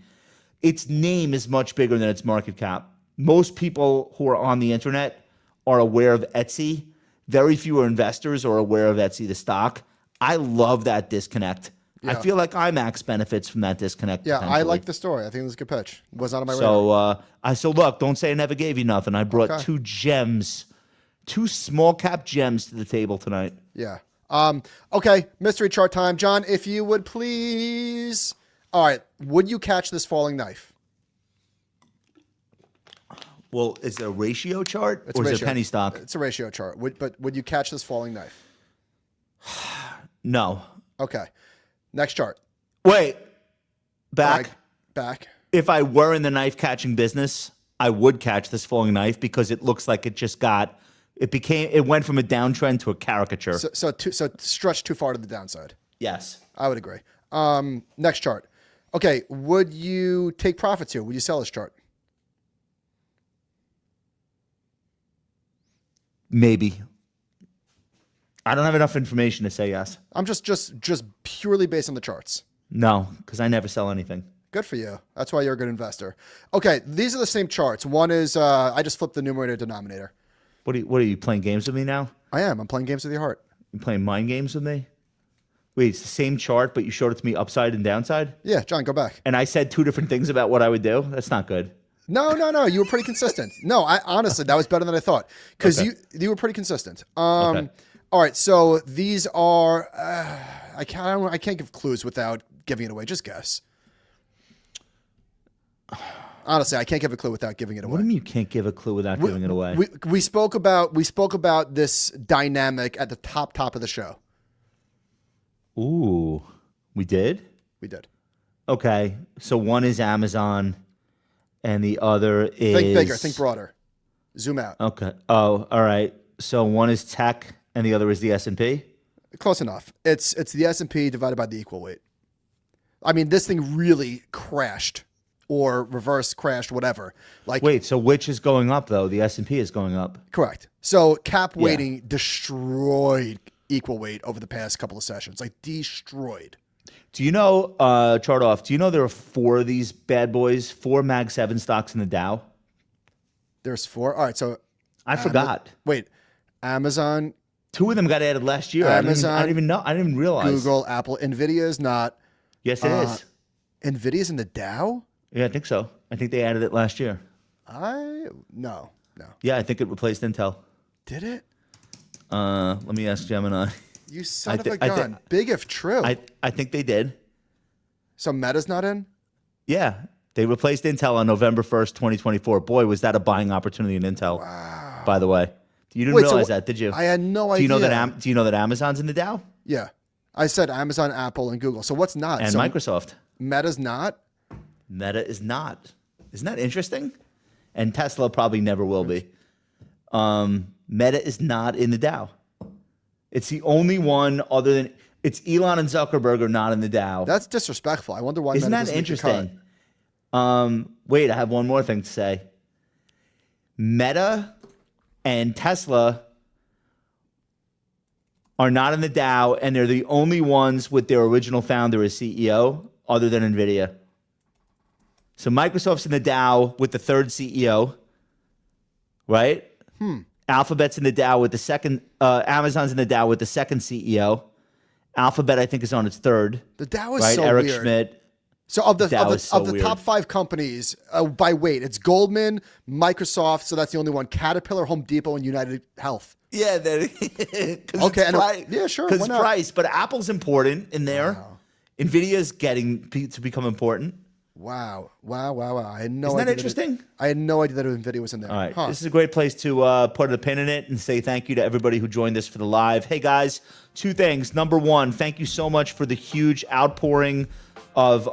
Its name is much bigger than its market cap. Most people who are on the internet are aware of Etsy. Very few investors are aware of Etsy, the stock. I love that disconnect. I feel like IMAX benefits from that disconnect. Yeah, I potentially. like the story. I think it was a good pitch. Was not on my radar. So look, don't say I never gave you nothing. I brought Okay. 2 gems, 2 small cap gems to the table tonight. Yeah. Okay, mystery chart time. John, if you would please. All right, would you catch this falling knife? Well, is it a ratio chart It's or a is it ratio. a penny stock? It's a ratio chart. But would you catch this falling knife? No. Okay. Next chart. Wait. Back. Back. If I were in the knife catching business, I would catch this falling knife because it looks like it went from a downtrend to a caricature. So stretched too far to the downside. Yes. I would agree. Next chart. Okay, would you take profits here? Would you sell this chart? Maybe. I don't have enough information to say yes. I'm just purely based on the charts. No, because I never sell anything. Good for you. That's why you're a good investor. Okay, these are the same charts. One is I just flipped the numerator denominator. What are you playing games with me now? I am. I'm playing games with your heart. You playing mind games with me? Wait, it's the same chart, but you showed it to me upside and downside? Yeah, John, go back. And I said 2 different things about what I would do? That's not good. No. You were pretty consistent. No, I honestly, that was better than I thought because Okay. you were pretty consistent. Okay. All right, so these are I can't give clues without giving it away. Just guess. Honestly, I can't give a clue without giving it away. What do you mean you can't give a clue without giving it away? We spoke about this dynamic at the top of the show. Ooh, we did? We did. Okay, so one is Amazon and the other is... Think bigger, think broader. Zoom out. Okay. Oh, all right. So one is tech and the other is the S&P? Close enough. It's the S&P divided by the equal weight. I mean, this thing really crashed or reverse crashed, whatever. Like, Wait, so which is going up though? The S&P is going up. correct. So cap weighting destroyed equal weight over the past couple of sessions, like destroyed. Do you know, chart off, do you know there are 4 of these bad boys, 4 Mag 7 stocks in the Dow? There's 4. All right, so I forgot. wait, Amazon, 2 of them got added last year. Amazon, I didn't even know. I didn't even realize. Google, Apple, Nvidia is not. Yes, it is. Nvidia's in the Dow? Yeah, I think so. I think they added it last year. No. Yeah, I think it replaced Intel. Did it? Let me ask Gemini. You son of a gun. Big if true. I think they did. So Meta's not in? Yeah, they replaced Intel on November 1st, 2024. Boy, was that a buying opportunity in Intel. Wow. By the way, you didn't Wait, so realize that, did you? I had no idea. Do you know that Amazon's in the Dow? Yeah. I said Amazon, Apple, and Google. So what's not? And So Microsoft. Meta's not? Meta is not. Isn't that interesting? And Tesla probably never will be. Meta is not in the Dow. It's the only one other than it's Elon and Zuckerberg are not in the Dow. That's disrespectful. I wonder why. Isn't Meta that doesn't make the cut. interesting? Wait, I have one more thing to say. Meta and Tesla are not in the Dow, and they're the only ones with their original founder as CEO, other than NVIDIA. So Microsoft's in the Dow with the 3rd CEO, right? Alphabet's in the Dow with the 2nd. Amazon's in the Dow with the 2nd CEO. Alphabet, I think, is on its 3rd. The Dow is right? so Eric weird. Schmidt. So of the Dow is so weird. top 5 companies by weight, it's Goldman, Microsoft. So that's the only one. Caterpillar, Home Depot, and United Health. Yeah. Okay, yeah, sure. Because Why not? price, but Apple's important in there. Wow. NVIDIA's getting to become important. Wow. I had no Isn't idea. that interesting? I had no idea that NVIDIA was in there. All right. Huh. This is a great place to put a pin in it and say thank you to everybody who joined us for the live. Hey, guys, 2 things. Number 1, thank you so much for the huge outpouring of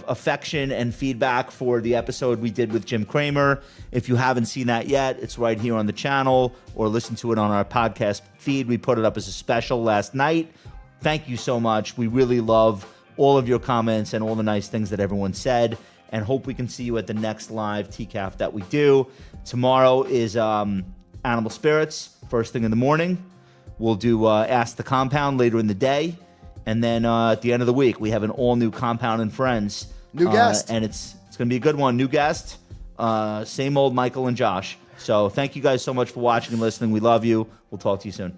affection and feedback for the episode we did with Jim Cramer. If you haven't seen that yet, it's right here on the channel or listen to it on our podcast feed. We put it up as a special last night. Thank you so much. We really love all of your comments and all the nice things that everyone said, and hope we can see you at the next live TCAF that we do. Tomorrow is Animal Spirits, first thing in the morning. We'll do Ask the Compound later in the day. And then at the end of the week, we have an all-new Compound and Friends. New guest. And it's going to be a good one. New guest, same old Michael and Josh. So thank you guys so much for watching and listening. We love you. We'll talk to you soon.